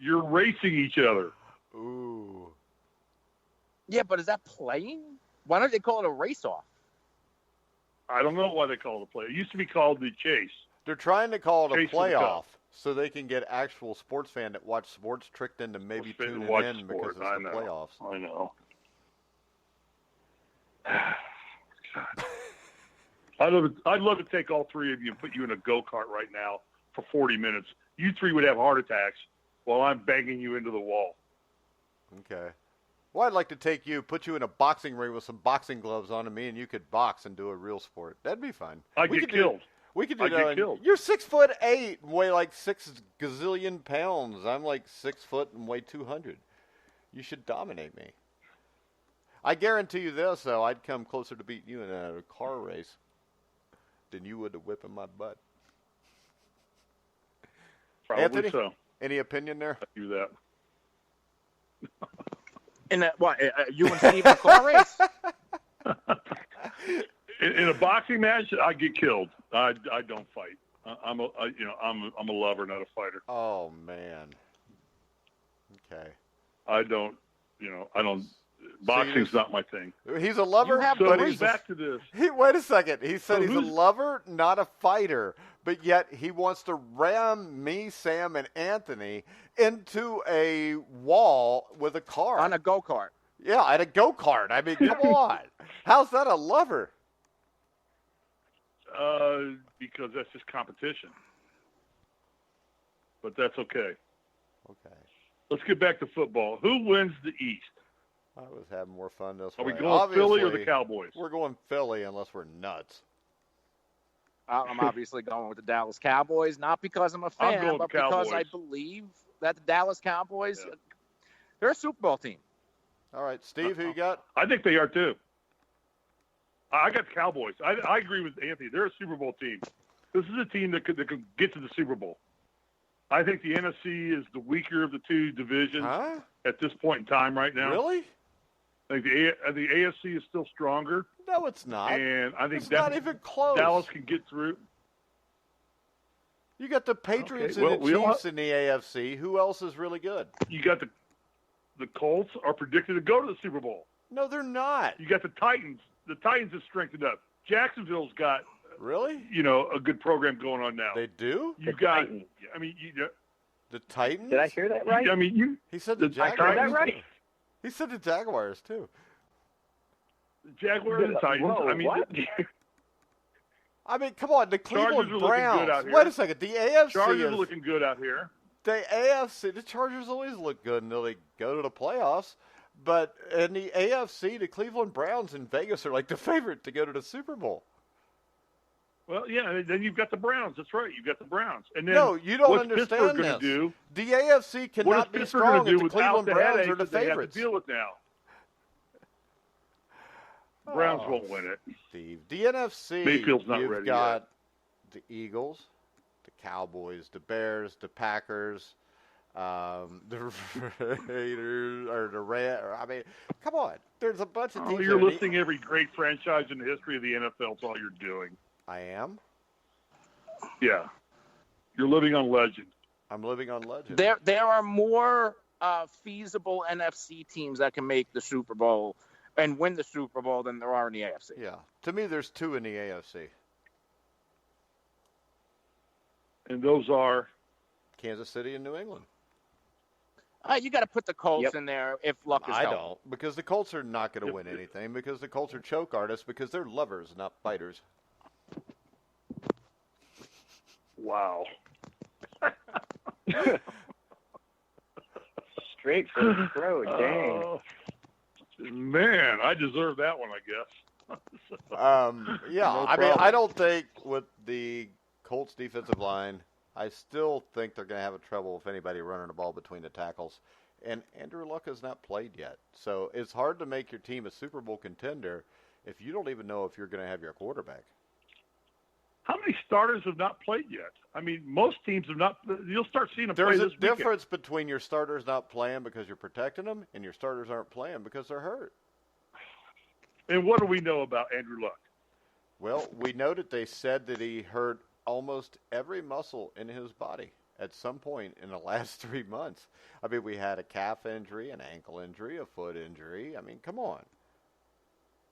You're racing each other. Ooh. Yeah, but is that playing? Why don't they call it a race-off? I don't know why they call it a play. It used to be called the chase. They're trying to call it a Chase for the playoff cup. so they can get actual sports fan that watch sports tricked into maybe tuning in watch because sport. it's the playoffs. I know. God. I'd love to take all 3 of you and put you in a go-kart right now for 40 minutes. You 3 would have heart attacks while I'm banging you into the wall. Okay. Well, I'd like to take you, put you in a boxing ring with some boxing gloves on, and me and you could box and do a real sport. That'd be fun. I'd get killed. We could do I'd that. get killed. You're 6'8" and weigh like 6 gazillion pounds. I'm like 6 foot and weigh 200. You should dominate me. I guarantee you this, though. I'd come closer to beating you in a car race than you would to whipping my butt. Probably Anthony, so. any opinion there? I do that. In a, what? You and Steve in a car race? In a boxing match, I get killed. I don't fight. I'm a lover, not a fighter. Oh man. Okay. I don't. Boxing's not my thing. He's a lover, So but he's he's back to this. wait a second. He said So he's a who's- lover, not a fighter, but yet he wants to ram me, Sam, and Anthony into a wall with a car. On a go-kart. Yeah, at a go-kart. I mean, come on. How's that a lover? Because that's just competition. But that's okay. Okay. Let's get back to football. Who wins the East? I was having more fun this Are way. we going Philly or the Obviously, Cowboys? We're going Philly unless we're nuts. I'm obviously going with the Dallas Cowboys, not because I'm a I'm fan, going but with because I Cowboys. believe that the Dallas Cowboys, they're a Super Bowl team. All right, Steve, who you got? I think they are too. I got the Cowboys. I agree with Anthony. They're a Super Bowl team. This is a team that could get to the Super Bowl. I think the NFC is the weaker of the two divisions Huh? at this point in time right now. Really? I think the AFC is still stronger, No, it's not. and I think It's not even close. Dallas can get through. You got the Patriots Okay, well, and we the don't Chiefs in the AFC. Who else is really good? You got the Colts are predicted to go to the Super Bowl. No, they're not. You got the Titans. The Titans have strengthened up. Jacksonville's got Really? a good program going on now. They do? You The got. Titans. I mean, The Titans? Did I hear that right? I mean, you. He said the I heard Jaguars. that right? too. He said the Jaguars too. The Jaguars and Titans. Whoa, I mean, what? I mean, come on, the Chargers Cleveland are looking Browns. good out here. Wait a second, the AFC Chargers is are looking good out here. the AFC. The Chargers always look good until they go to the playoffs. But in the AFC, the Cleveland Browns in Vegas are like the favorite to go to the Super Bowl. Well, yeah, and then you've got the Browns. That's right. You've got the Browns. And then No, you don't what's understand Pittsburgh this. going to do? The AFC What cannot is be Pittsburgh strong going to if do the without Cleveland the Browns headache are the that they have to favorites. deal with now? Browns Oh, won't win it. Steve, the NFC, Mayfield's not you've ready got the Eagles, the Cowboys, the Bears, the Packers, the Raiders, or the I mean, come on. There's a bunch of Oh, teams. you're there. listing every great franchise in the history of the NFL. That's all you're doing. I am. Yeah. You're living on legend. I'm living on legend. There are more feasible NFC teams that can make the Super Bowl and win the Super Bowl than there are in the AFC. Yeah. To me, there's two in the AFC. And those are Kansas City and New England. You got to put the Colts Yep. in there if luck is I helping. don't, because the Colts are not going to win anything, because the Colts are choke artists, because they're lovers, not fighters. wow. Straight for the throat, dang. Oh, man, I deserve that one, I guess. Yeah, No I mean, problem. I don't think with the Colts defensive line, I still think they're going to have trouble with anybody running the ball between the tackles. And Andrew Luck has not played yet. So it's hard to make your team a Super Bowl contender if you don't even know if you're going to have your quarterback. How many starters have not played yet? I mean, most teams have not. You'll start seeing them There's play a this weekend. difference between your starters not playing because you're protecting them and your starters aren't playing because they're hurt. And what do we know about Andrew Luck? Well, we know that they said that he hurt almost every muscle in his body at some point in the last 3 months. I mean, we had a calf injury, an ankle injury, a foot injury. I mean, come on.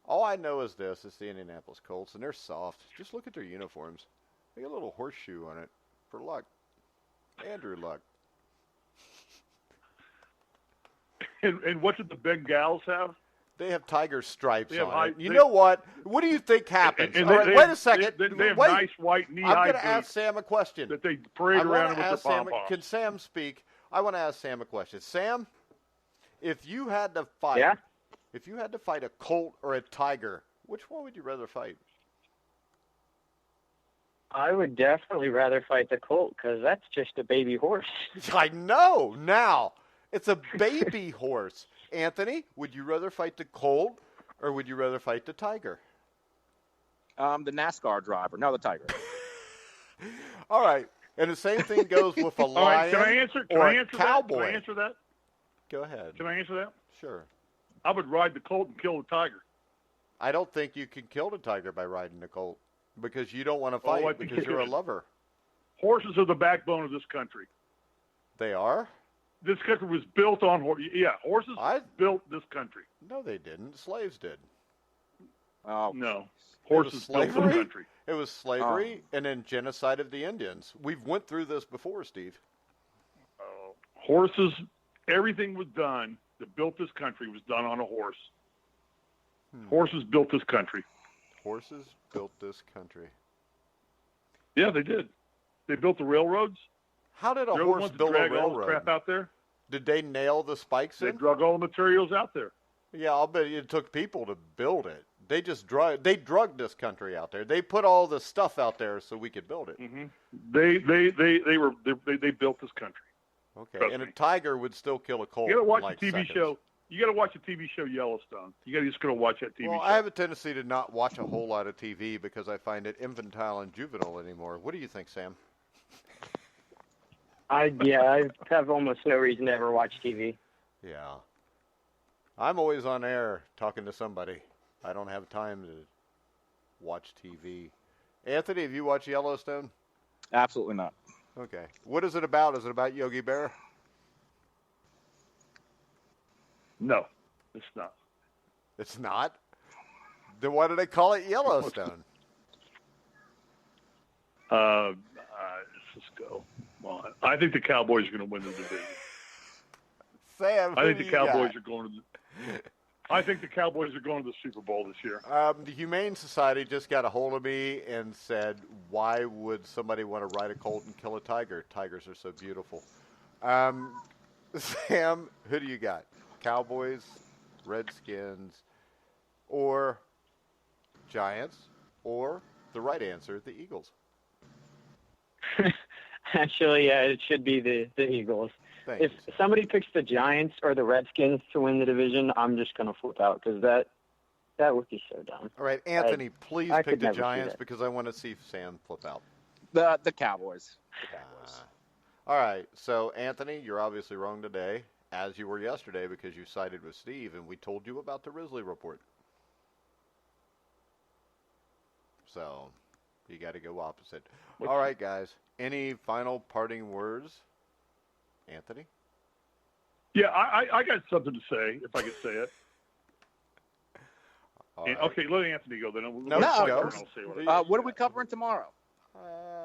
All I know is this. It's the Indianapolis Colts, and they're soft. Just look at their uniforms. They got a little horseshoe on it for Luck. Andrew Luck. And what did the Bengals have? They have tiger stripes They have on high- it. You they- know what? What do you think happens? And All right, they wait have- a second. They have wait. nice white I'm knee-high going to ask boots Sam a question. that they parade I around want with to ask their Sam. pom-poms. Can Sam speak? I want to ask Sam a question. Sam, if you had to fight, Yeah? if you had to fight a colt or a tiger, which one would you rather fight? I would definitely rather fight the colt because that's just a baby horse. I know. Now, it's a baby horse. Anthony, would you rather fight the colt or would you rather fight the tiger? The NASCAR driver, no, the tiger. All right. And the same thing goes with a lion All right, can I answer cowboy. That? Can I answer that? Go ahead. Can I answer that? Sure. I would ride the colt and kill the tiger. I don't think you can kill the tiger by riding the colt because you don't want to fight because you're a lover. Horses are the backbone of this country. They are? This country was built on horses. Yeah, horses built this country. No, they didn't. Slaves did. Oh, no. Horses built this country. It was slavery and then genocide of the Indians. We've went through this before, Steve. Horses, everything was done that built this country was done on a horse. Horses built this country. Horses built this country. Yeah, they did. They built the railroads. How did a horse build a railroad? All the crap out there. Did they nail the spikes in? They drug all the materials out there. Yeah, I'll bet it took people to build it. They just drugged this country out there. They put all the stuff out there so we could build it. Mm-hmm. They built this country. Okay, and a tiger would still kill a colt. You got to watch like the TV seconds. show. You got to watch the TV show Yellowstone. You got to just go watch that TV show. I have a tendency to not watch a whole lot of TV because I find it infantile and juvenile anymore. What do you think, Sam? I have almost no reason to ever watch TV. Yeah. I'm always on air talking to somebody. I don't have time to watch TV. Anthony, have you watched Yellowstone? Absolutely not. Okay. What is it about? Is it about Yogi Bear? No, it's not. It's not? Then why do they call it Yellowstone? Let's just go. Well, I think the Cowboys are going to win the division. Sam, I think the Cowboys are going to. I think the Cowboys are going to the Super Bowl this year. The Humane Society just got a hold of me and said, why would somebody want to ride a colt and kill a tiger? Tigers are so beautiful. Sam, who do you got? Cowboys, Redskins, or Giants, or the right answer, the Eagles? Actually, yeah, it should be the Eagles. Thanks. If somebody picks the Giants or the Redskins to win the division, I'm just going to flip out because that would be so dumb. All right, Anthony, please pick the Giants because I want to see Sam flip out. The Cowboys. The Cowboys. All right, so Anthony, you're obviously wrong today, as you were yesterday because you sided with Steve, and we told you about the Risley report. So you got to go opposite. All right, guys, any final parting words? Anthony? Yeah, I got something to say, if I could say it. Right. Okay, let Anthony go then. What are we covering tomorrow?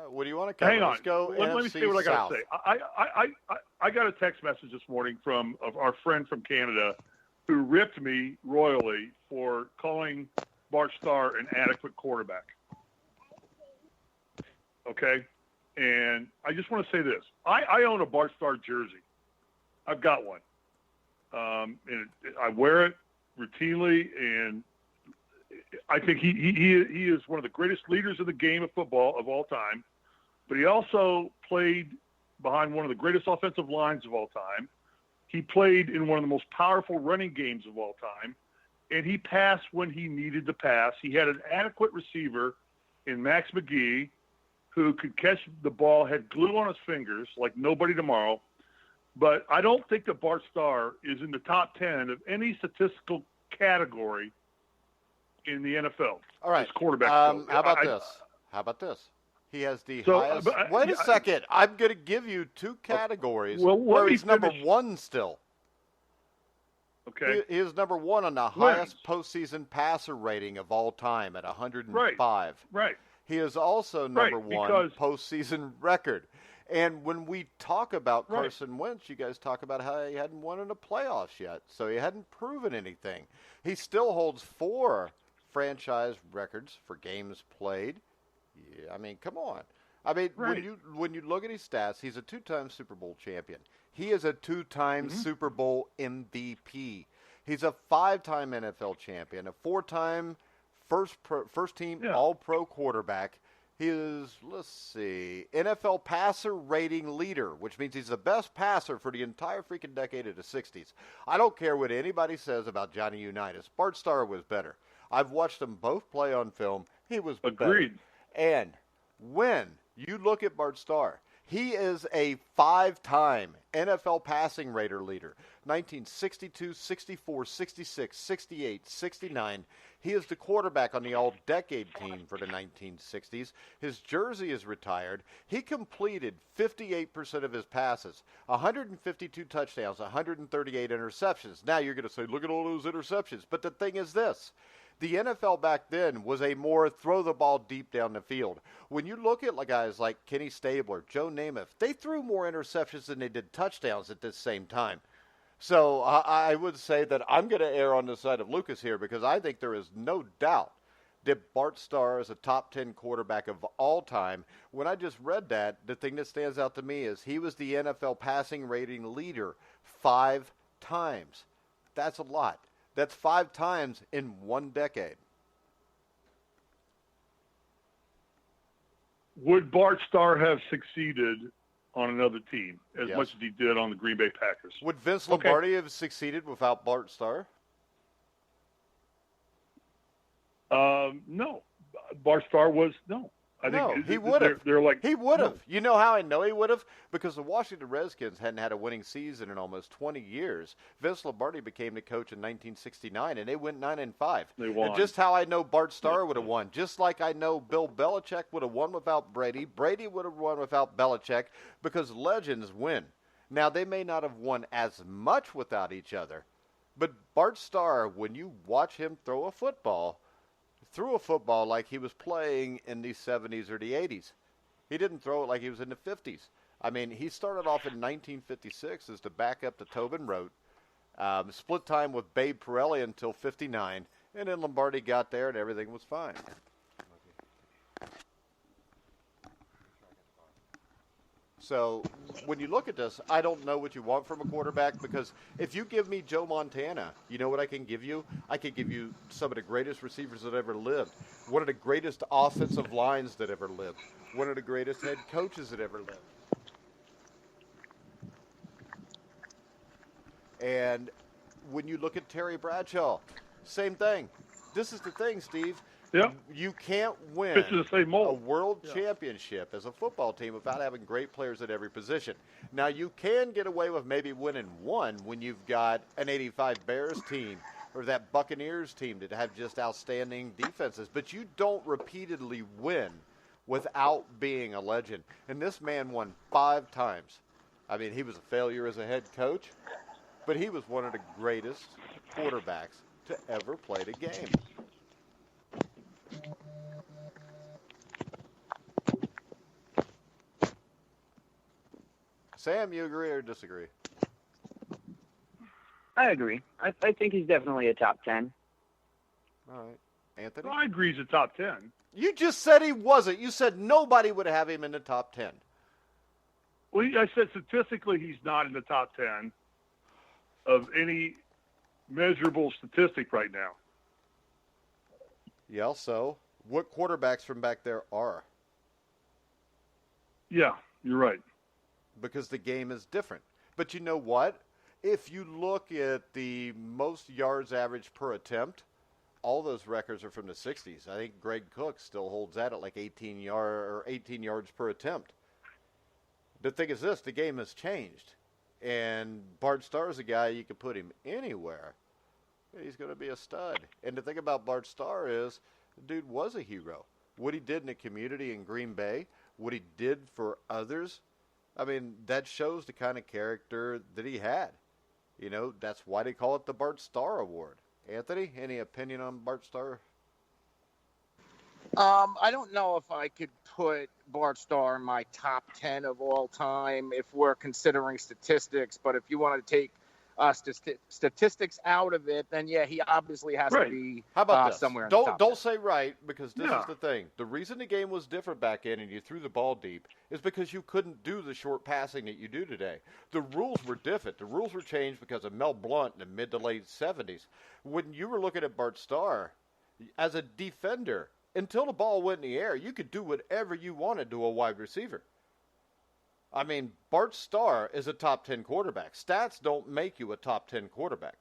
What do you want to cover? Hang on. Let's go let me see what I got South. to say. I got a text message this morning from our friend from Canada who ripped me royally for calling Bart Starr an adequate quarterback. Okay? And I just want to say this. I own a Bart Starr jersey. I've got one. And I wear it routinely, and I think he is one of the greatest leaders in the game of football of all time. But he also played behind one of the greatest offensive lines of all time. He played in one of the most powerful running games of all time. And he passed when he needed to pass. He had an adequate receiver in Max McGee, who could catch the ball, had glue on his fingers like nobody tomorrow. But I don't think that Bart Starr is in the top 10 of any statistical category in the NFL. All right. As quarterback. How about this? He has the highest. Wait a second. I'm going to give you two categories where he's number one still. Okay. He is number one on the highest postseason passer rating of all time at 105. Right. He is also number one postseason record. And when we talk about Carson Wentz, you guys talk about how he hadn't won in the playoffs yet, so he hadn't proven anything. He still holds 4 franchise records for games played. Yeah, I mean, come on. I mean, when you look at his stats, he's a 2-time Super Bowl champion. He is a 2-time Super Bowl MVP. He's a 5-time NFL champion, a 4-time first team All-Pro quarterback. He is, let's see, NFL passer rating leader, which means he's the best passer for the entire freaking decade of the 60s. I don't care what anybody says about Johnny Unitas. Bart Starr was better. I've watched them both play on film. He was Agreed. better. And when you look at Bart Starr, he is a 5-time NFL passing rater leader. 1962, 64, 66, 68, 69. He is the quarterback on the all-decade team for the 1960s. His jersey is retired. He completed 58% of his passes, 152 touchdowns, 138 interceptions. Now you're going to say, look at all those interceptions. But the thing is this. The NFL back then was a more throw the ball deep down the field. When you look at guys like Kenny Stabler, Joe Namath, they threw more interceptions than they did touchdowns at this same time. So I would say that I'm going to err on the side of Lucas here because I think there is no doubt that Bart Starr is a top 10 quarterback of all time. When I just read that, the thing that stands out to me is he was the NFL passing rating leader 5 times. That's a lot. That's 5 times in one decade. Would Bart Starr have succeeded on another team as Yes. much as he did on the Green Bay Packers? Would Vince Lombardi have succeeded without Bart Starr? No. Bart Starr was no. I No, think he would have. They're like He would have. no. You know how I know he would have? Because the Washington Redskins hadn't had a winning season in almost 20 years. Vince Lombardi became the coach in 1969, and they went 9-5. They won. And just how I know Bart Starr would have won. Just like I know Bill Belichick would have won without Brady. Brady would have won without Belichick because legends win. Now, they may not have won as much without each other, but Bart Starr, when you watch him throw a football, threw a football like he was playing in the 70s or the 80s. He didn't throw it like he was in the 50s. I mean, he started off in 1956 as the backup to Tobin Rote, split time with Babe Pirelli until 59, and then Lombardi got there and everything was fine. So when you look at this, I don't know what you want from a quarterback because if you give me Joe Montana, you know what I can give you? I can give you some of the greatest receivers that ever lived, one of the greatest offensive lines that ever lived, one of the greatest head coaches that ever lived. And when you look at Terry Bradshaw, same thing. This is the thing, Steve. Yeah. You can't win Fits in the same a mold. world championship as a football team without having great players at every position. Now, you can get away with maybe winning one when you've got an 85 Bears team or that Buccaneers team that have just outstanding defenses, but you don't repeatedly win without being a legend. And this man won 5 times. I mean, he was a failure as a head coach, but he was one of the greatest quarterbacks to ever play the game. Sam, you agree or disagree? I agree. I think he's definitely a top 10. All right. Anthony? I agree he's a top 10. You just said he wasn't. You said nobody would have him in the top 10. Well, I said statistically he's not in the top 10 of any measurable statistic right now. Yeah, so what quarterbacks from back there are? Yeah, you're right. Because the game is different. But you know what? If you look at the most yards average per attempt, all those records are from the 60s. I think Greg Cook still holds that at like 18 yards per attempt. The thing is this, the game has changed. And Bart Starr is a guy you can put him anywhere. He's going to be a stud. And the thing about Bart Starr is the dude was a hero. What he did in the community in Green Bay, what he did for others, I mean, that shows the kind of character that he had. You know, that's why they call it the Bart Starr Award. Anthony, any opinion on Bart Starr? I don't know if I could put Bart Starr in my top 10 of all time if we're considering statistics. But if you want to take statistics out of it, then yeah, he obviously has to be How about this? somewhere in the top Don't 10. say right, because this Yeah. is the thing. The reason the game was different back then and you threw the ball deep is because you couldn't do the short passing that you do today. The rules were different. The rules were changed because of Mel Blount in the mid to late 70s. When you were looking at Bart Starr, as a defender, until the ball went in the air, you could do whatever you wanted to a wide receiver. I mean, Bart Starr is a top 10 quarterback. Stats don't make you a top 10 quarterback.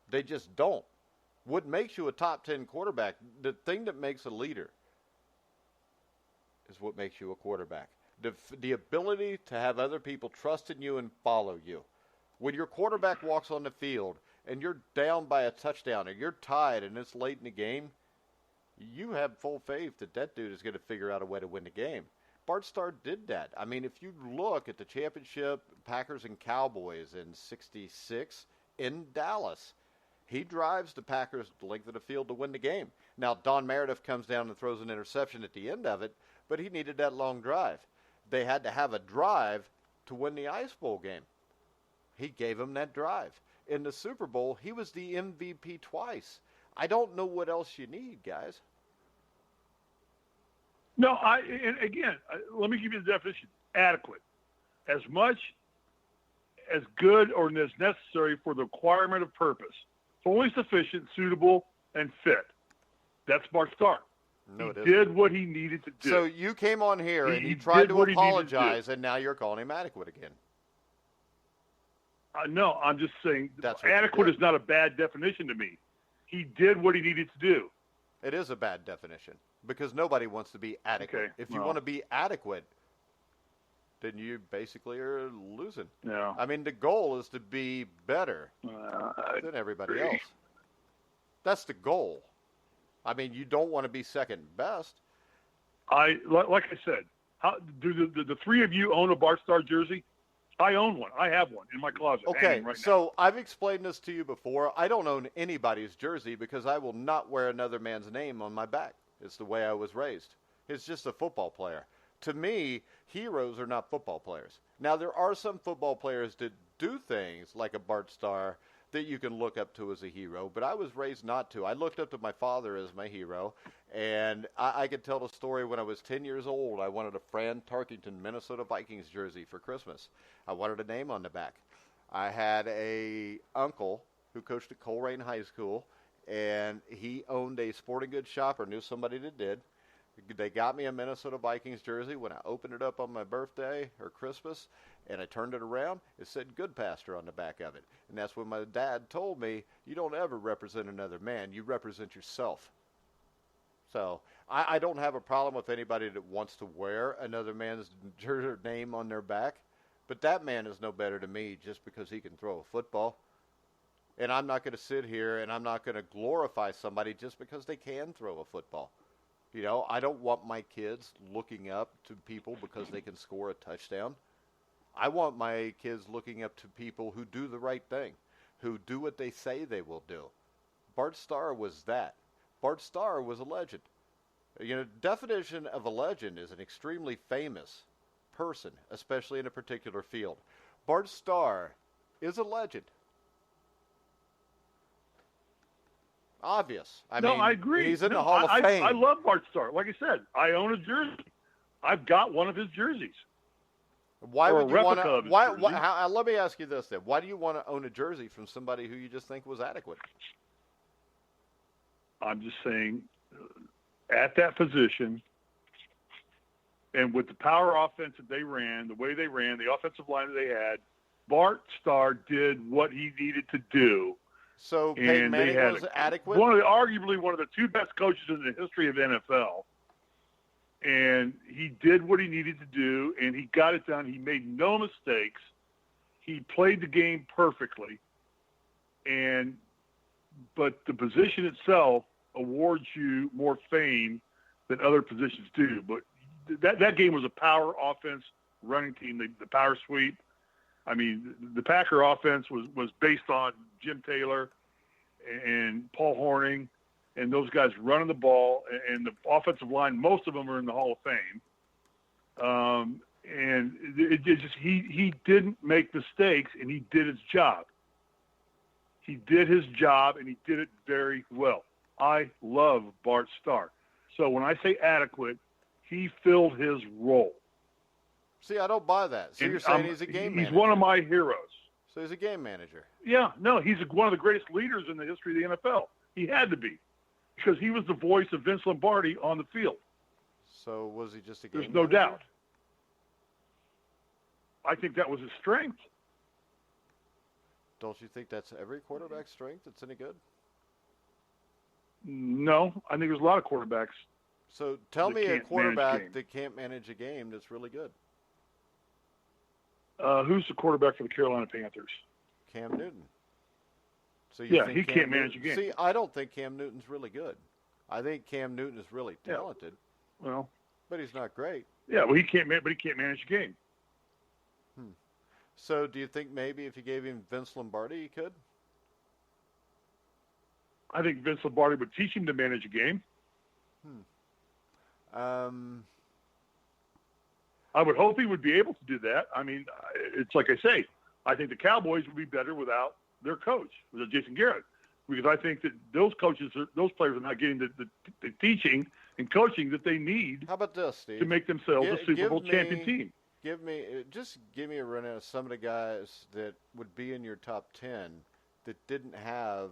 They just don't. What makes you a top 10 quarterback, the thing that makes a leader is what makes you a quarterback. The ability to have other people trust in you and follow you. When your quarterback walks on the field and you're down by a touchdown or you're tied and it's late in the game, you have full faith that that dude is going to figure out a way to win the game. Bart Starr did that. I mean, if you look at the championship Packers and Cowboys in '66 in Dallas, he drives the Packers the length of the field to win the game. Now, Don Meredith comes down and throws an interception at the end of it, but he needed that long drive. They had to have a drive to win the Ice Bowl game. He gave him that drive. In the Super Bowl, he was the MVP twice. I don't know what else you need, guys. No, and again, let me give you the definition. Adequate. As much as good or as necessary for the requirement of purpose. Fully sufficient, suitable, and fit. That's Bart Starr. No, he did what he needed to do. So you came on here and you tried to apologize, and now you're calling him adequate again. No, I'm just saying adequate is not a bad definition to me. He did what he needed to do. It is a bad definition because nobody wants to be adequate. Okay, if you want to be adequate, then you basically are losing. Yeah. I mean, the goal is to be better than everybody else. That's the goal. I mean, you don't want to be second best. Like I said, do the three of you own a Bart Starr jersey? I own one. I have one in my closet. Okay, right so now. I've explained this to you before. I don't own anybody's jersey because I will not wear another man's name on my back. It's the way I was raised. It's just a football player. To me, heroes are not football players. Now, there are some football players that do things like a Bart Starr that you can look up to as a hero, but I was raised not to. I looked up to my father as my hero, and I could tell the story when I was 10 years old. I wanted a Fran Tarkington Minnesota Vikings jersey for Christmas. I wanted a name on the back. I had a uncle who coached at Coleraine High School, and he owned a sporting goods shop or knew somebody that did. They got me a Minnesota Vikings jersey. When I opened it up on my birthday or Christmas and I turned it around, it said Goodpaster on the back of it. And that's when my dad told me, you don't ever represent another man. You represent yourself. So I don't have a problem with anybody that wants to wear another man's jersey name on their back. But that man is no better to me just because he can throw a football. And I'm not going to sit here and I'm not going to glorify somebody just because they can throw a football. You know, I don't want my kids looking up to people because they can score a touchdown. I want my kids looking up to people who do the right thing, who do what they say they will do. Bart Starr was that. Bart Starr was a legend. You know, definition of a legend is an extremely famous person, especially in a particular field. Bart Starr is a legend. Obvious. I mean, I agree. He's in the Hall of Fame. I love Bart Starr. Like I said, I own a jersey. I've got one of his jerseys. Why would you want to? Why? Jersey. Let me ask you this then: why do you want to own a jersey from somebody who you just think was adequate? I'm just saying, at that position, and with the power offense that they ran, the way they ran, the offensive line that they had, Bart Starr did what he needed to do. So Peyton Manning was adequate? Arguably one of the two best coaches in the history of NFL. And he did what he needed to do, and he got it done. He made no mistakes. He played the game perfectly. But the position itself awards you more fame than other positions do. But that game was a power offense running team, the power sweep. I mean, the Packer offense was based on Jim Taylor and Paul Hornung and those guys running the ball, and the offensive line, most of them are in the Hall of Fame. And it just he didn't make mistakes, and he did his job. He did his job, and he did it very well. I love Bart Starr. So when I say adequate, he filled his role. See, I don't buy that. So you're saying he's a game manager. He's one of my heroes. So he's a game manager. Yeah, no, he's one of the greatest leaders in the history of the NFL. He had to be. because he was the voice of Vince Lombardi on the field. So was he just a game There's no manager? doubt. I think that was his strength. Don't you think that's every quarterback's strength that's any good? No, I think there's a lot of quarterbacks. So tell That me a can't manage quarterback game. that can't manage a game that's really good. Who's the quarterback for the Carolina Panthers? Cam Newton. So you Yeah, think he Cam can't manage a Newton- game. See, I don't think Cam Newton's really good. I think Cam Newton is really Yeah. talented, Well, but he's not great. yeah, well, he can't manage a game. So do you think maybe if you gave him Vince Lombardi, he could? I think Vince Lombardi would teach him to manage a game. I would hope he would be able to do that. I mean, it's like I say, I think the Cowboys would be better without their coach, with Jason Garrett, because I think that those players are not getting the teaching and coaching that they need How about this, Steve? to make themselves a Super give Bowl champion me- team. Give me a rundown of some of the guys that would be in your top 10 that didn't have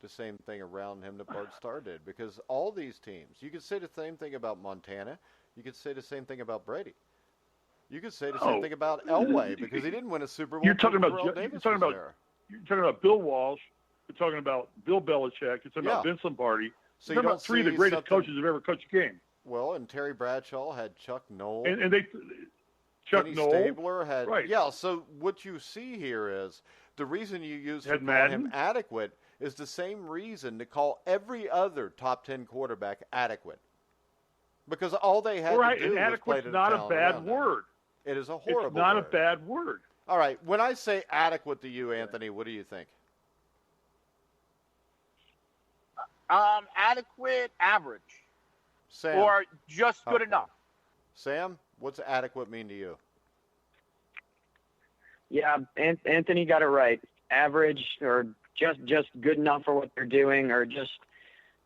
the same thing around him that Bart Starr did. Because all these teams, you could say the same thing about Montana. You could say the same thing about Brady. You could say the same thing about Elway because he didn't win a Super Bowl. You're talking till about Terrell you're Davis talking was about there. you're talking about Bill Walsh. You're talking about Bill Belichick. You're talking about Vince Lombardi. So You're you talking don't about three of the see greatest something- coaches who've ever coached a game. Well, and Terry Bradshaw had Chuck Noll. And they Chuck Kenny Noll. Stabler had Right. Yeah, so what you see here is the reason you use to Had call Madden. him adequate is the same reason to call every other top 10 quarterback adequate. Because all they had Right, to do and was play adequate's to the not a talent bad around them. word. It is a horrible It's not word. a bad word. All right, when I say adequate to you, Anthony, what do you think? Adequate, average, Sam, or just good Okay. enough. Sam, what's adequate mean to you? Yeah, Anthony got it right. Average or just good enough for what they're doing, or just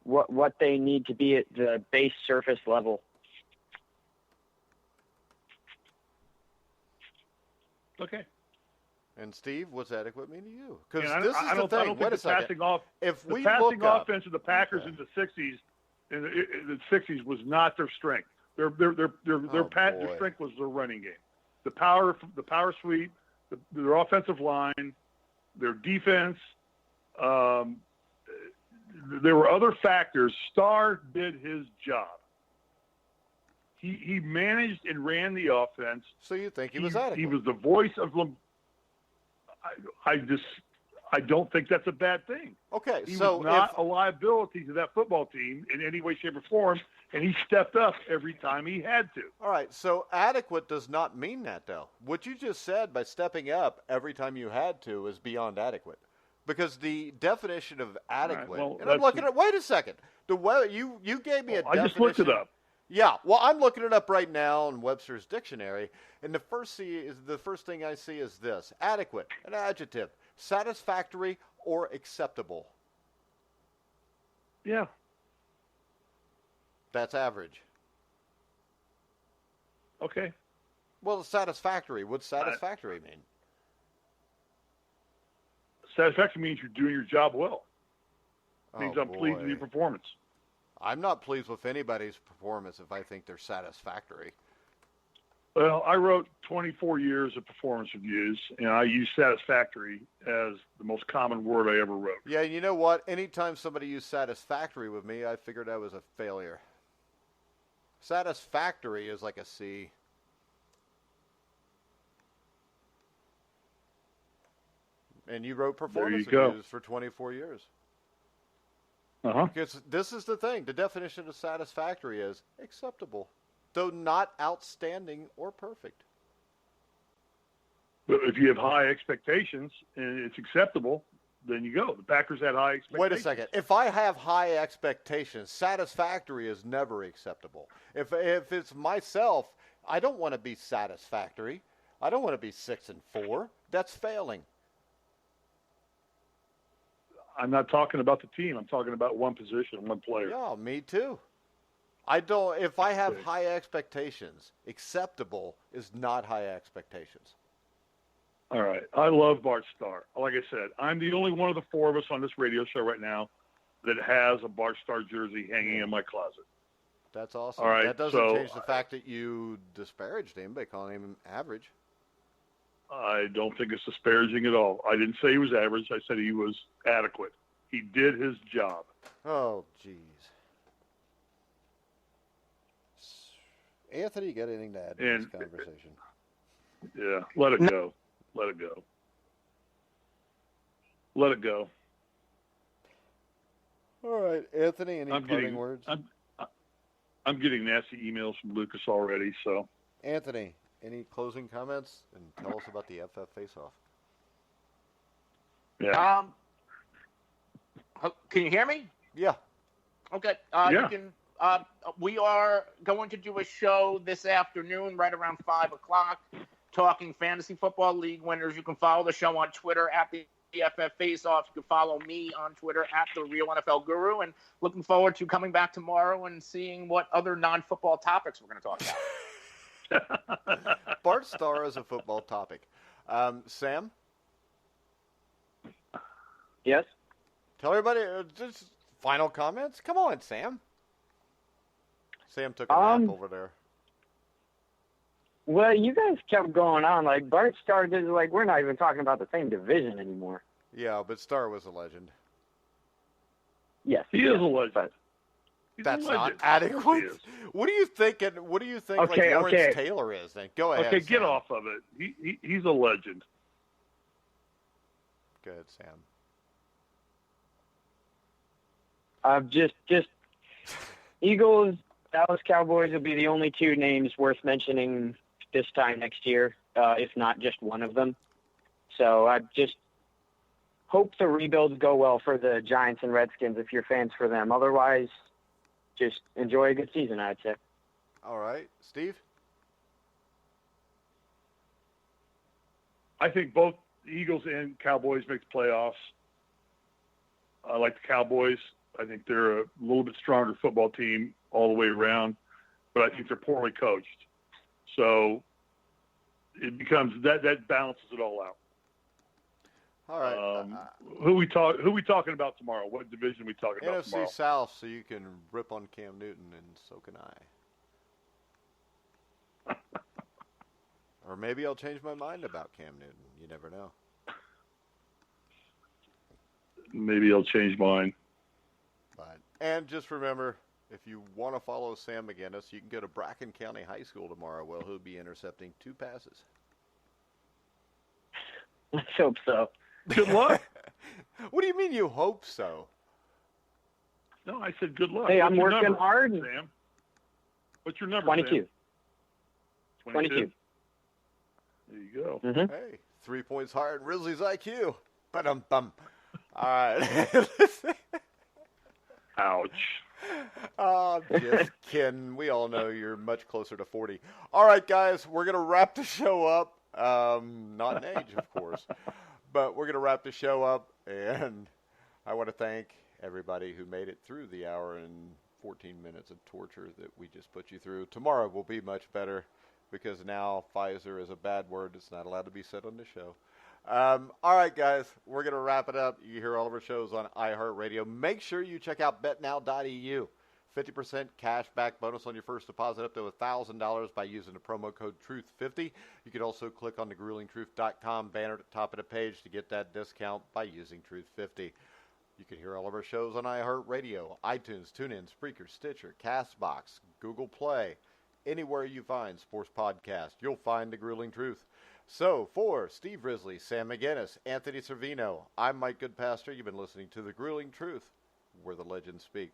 what they need to be at the base surface level. Okay. And Steve, what's adequate mean to you? Because And this is I the don't thing. think Wait a the second. passing off If the we passing look up, offense of the Packers Okay. in the '60s, in the '60s was not their strength. Their boy. strength was their running game, the power sweep, their offensive line, their defense. There were other factors. Starr did his job. He managed and ran the offense. so you think he was adequate? He was the voice of them. I don't think that's a bad thing. Okay, He so was not if, a liability to that football team in any way, shape, or form, and he stepped up every time he had to. all right, so adequate does not mean that, though. What you just said by stepping up every time you had to is beyond adequate. Because the definition of adequate, well, and I'm that's- looking at, wait a second. The way you gave me a I definition. just looked it up. Yeah, well, I'm looking it up right now in Webster's dictionary, and the first thing I see is this: adequate, an adjective, satisfactory or acceptable. Yeah. That's average. Okay. Well, satisfactory. What's satisfactory mean? Satisfaction means you're doing your job well. It means Oh, I'm pleased with boy. your performance. I'm not pleased with anybody's performance if I think they're satisfactory. Well, I wrote 24 years of performance reviews, and I use satisfactory as the most common word I ever wrote. Yeah, you know what? Anytime somebody used satisfactory with me, I figured I was a failure. Satisfactory is like a C. And you wrote performance go. reviews for 24 years. Uh-huh. Because this is the thing. The definition of satisfactory is acceptable, though not outstanding or perfect. But if you have high expectations and it's acceptable, then you go. The Packers had high expectations. Wait a second. If I have high expectations, satisfactory is never acceptable. If it's myself, I don't want to be satisfactory. I don't want to be 6-4. That's failing. I'm not talking about the team. I'm talking about one position, one player. Yeah, me too. I don't. If I have Okay. high expectations, acceptable is not high expectations. All right. I love Bart Starr. Like I said, I'm the only one of the four of us on this radio show right now that has a Bart Starr jersey hanging in my closet. That's awesome. All right, that doesn't change the fact that you disparaged him by calling him average. I don't think it's disparaging at all. I didn't say he was average. I said he was adequate. He did his job. Oh, jeez. Anthony, you got anything to add to this conversation? Yeah, let it go. Let it go. Let it go. All right, Anthony, any parting words? I'm getting nasty emails from Lucas already, so. Anthony, any closing comments? And tell us about the FF Face-Off. Yeah. Can you hear me? Yeah. Okay. Yeah. You can. We are going to do a show this afternoon, right around 5 o'clock, talking fantasy football league winners. You can follow the show on Twitter at the FF Face-Off. You can follow me on Twitter at the Real NFL Guru. And looking forward to coming back tomorrow and seeing what other non-football topics we're going to talk about. Bart Starr is a football topic. Sam? Yes? Tell everybody, just final comments? Come on, Sam. Sam took a nap over there. Well, you guys kept going on. Like, Bart Starr did, like, we're not even talking about the same division anymore. Yeah, but Starr was a legend. Yes. He is a legend. That's not adequate. What do you think? What do you think? Okay, like Lawrence Taylor is? Then go ahead. Okay, Sam. get off of it. He's a legend. Go ahead, Sam. Just Eagles, Dallas Cowboys will be the only two names worth mentioning this time next year, if not just one of them. So I just hope the rebuilds go well for the Giants and Redskins if you're fans for them. Otherwise, just enjoy a good season, I'd say. All right. Steve? I think both Eagles and Cowboys make the playoffs. I like the Cowboys. I think they're a little bit stronger football team all the way around, but I think they're poorly coached. So it becomes that balances it all out. All right. Who we talking about tomorrow? What division are we talking about tomorrow? NFC South, so you can rip on Cam Newton, and so can I. Or maybe I'll change my mind about Cam Newton. You never know. Maybe I'll change mine. And just remember, if you want to follow Sam McGinnis, you can go to Bracken County High School tomorrow. Well, he'll be intercepting 2 passes. Let's hope so. Good luck. What do you mean you hope so? No, I said good luck. Hey, What's I'm your working number, hard. Sam? What's your number, 22. Sam? 22. There you go. Mm-hmm. Hey, 3 points higher than Risley's IQ. Ba-dum-bum. All right. Ouch. Oh, just kidding. We all know you're much closer to 40. All right, guys, we're going to wrap the show up. Not in age, of course. But we're going to wrap the show up. And I want to thank everybody who made it through the hour and 14 minutes of torture that we just put you through. Tomorrow will be much better because now Pfizer is a bad word. It's not allowed to be said on the show. All right, guys, we're going to wrap it up. You hear all of our shows on iHeartRadio. Make sure you check out betnow.eu. 50% cash back bonus on your first deposit up to $1,000 by using the promo code TRUTH50. You can also click on the gruelingtruth.com banner at the top of the page to get that discount by using TRUTH50. You can hear all of our shows on iHeartRadio, iTunes, TuneIn, Spreaker, Stitcher, CastBox, Google Play. Anywhere you find sports podcast, you'll find the Grueling Truth. So, for Steve Risley, Sam McGinnis, Anthony Cervino, I'm Mike Goodpaster. You've been listening to The Grueling Truth, where the legends speak.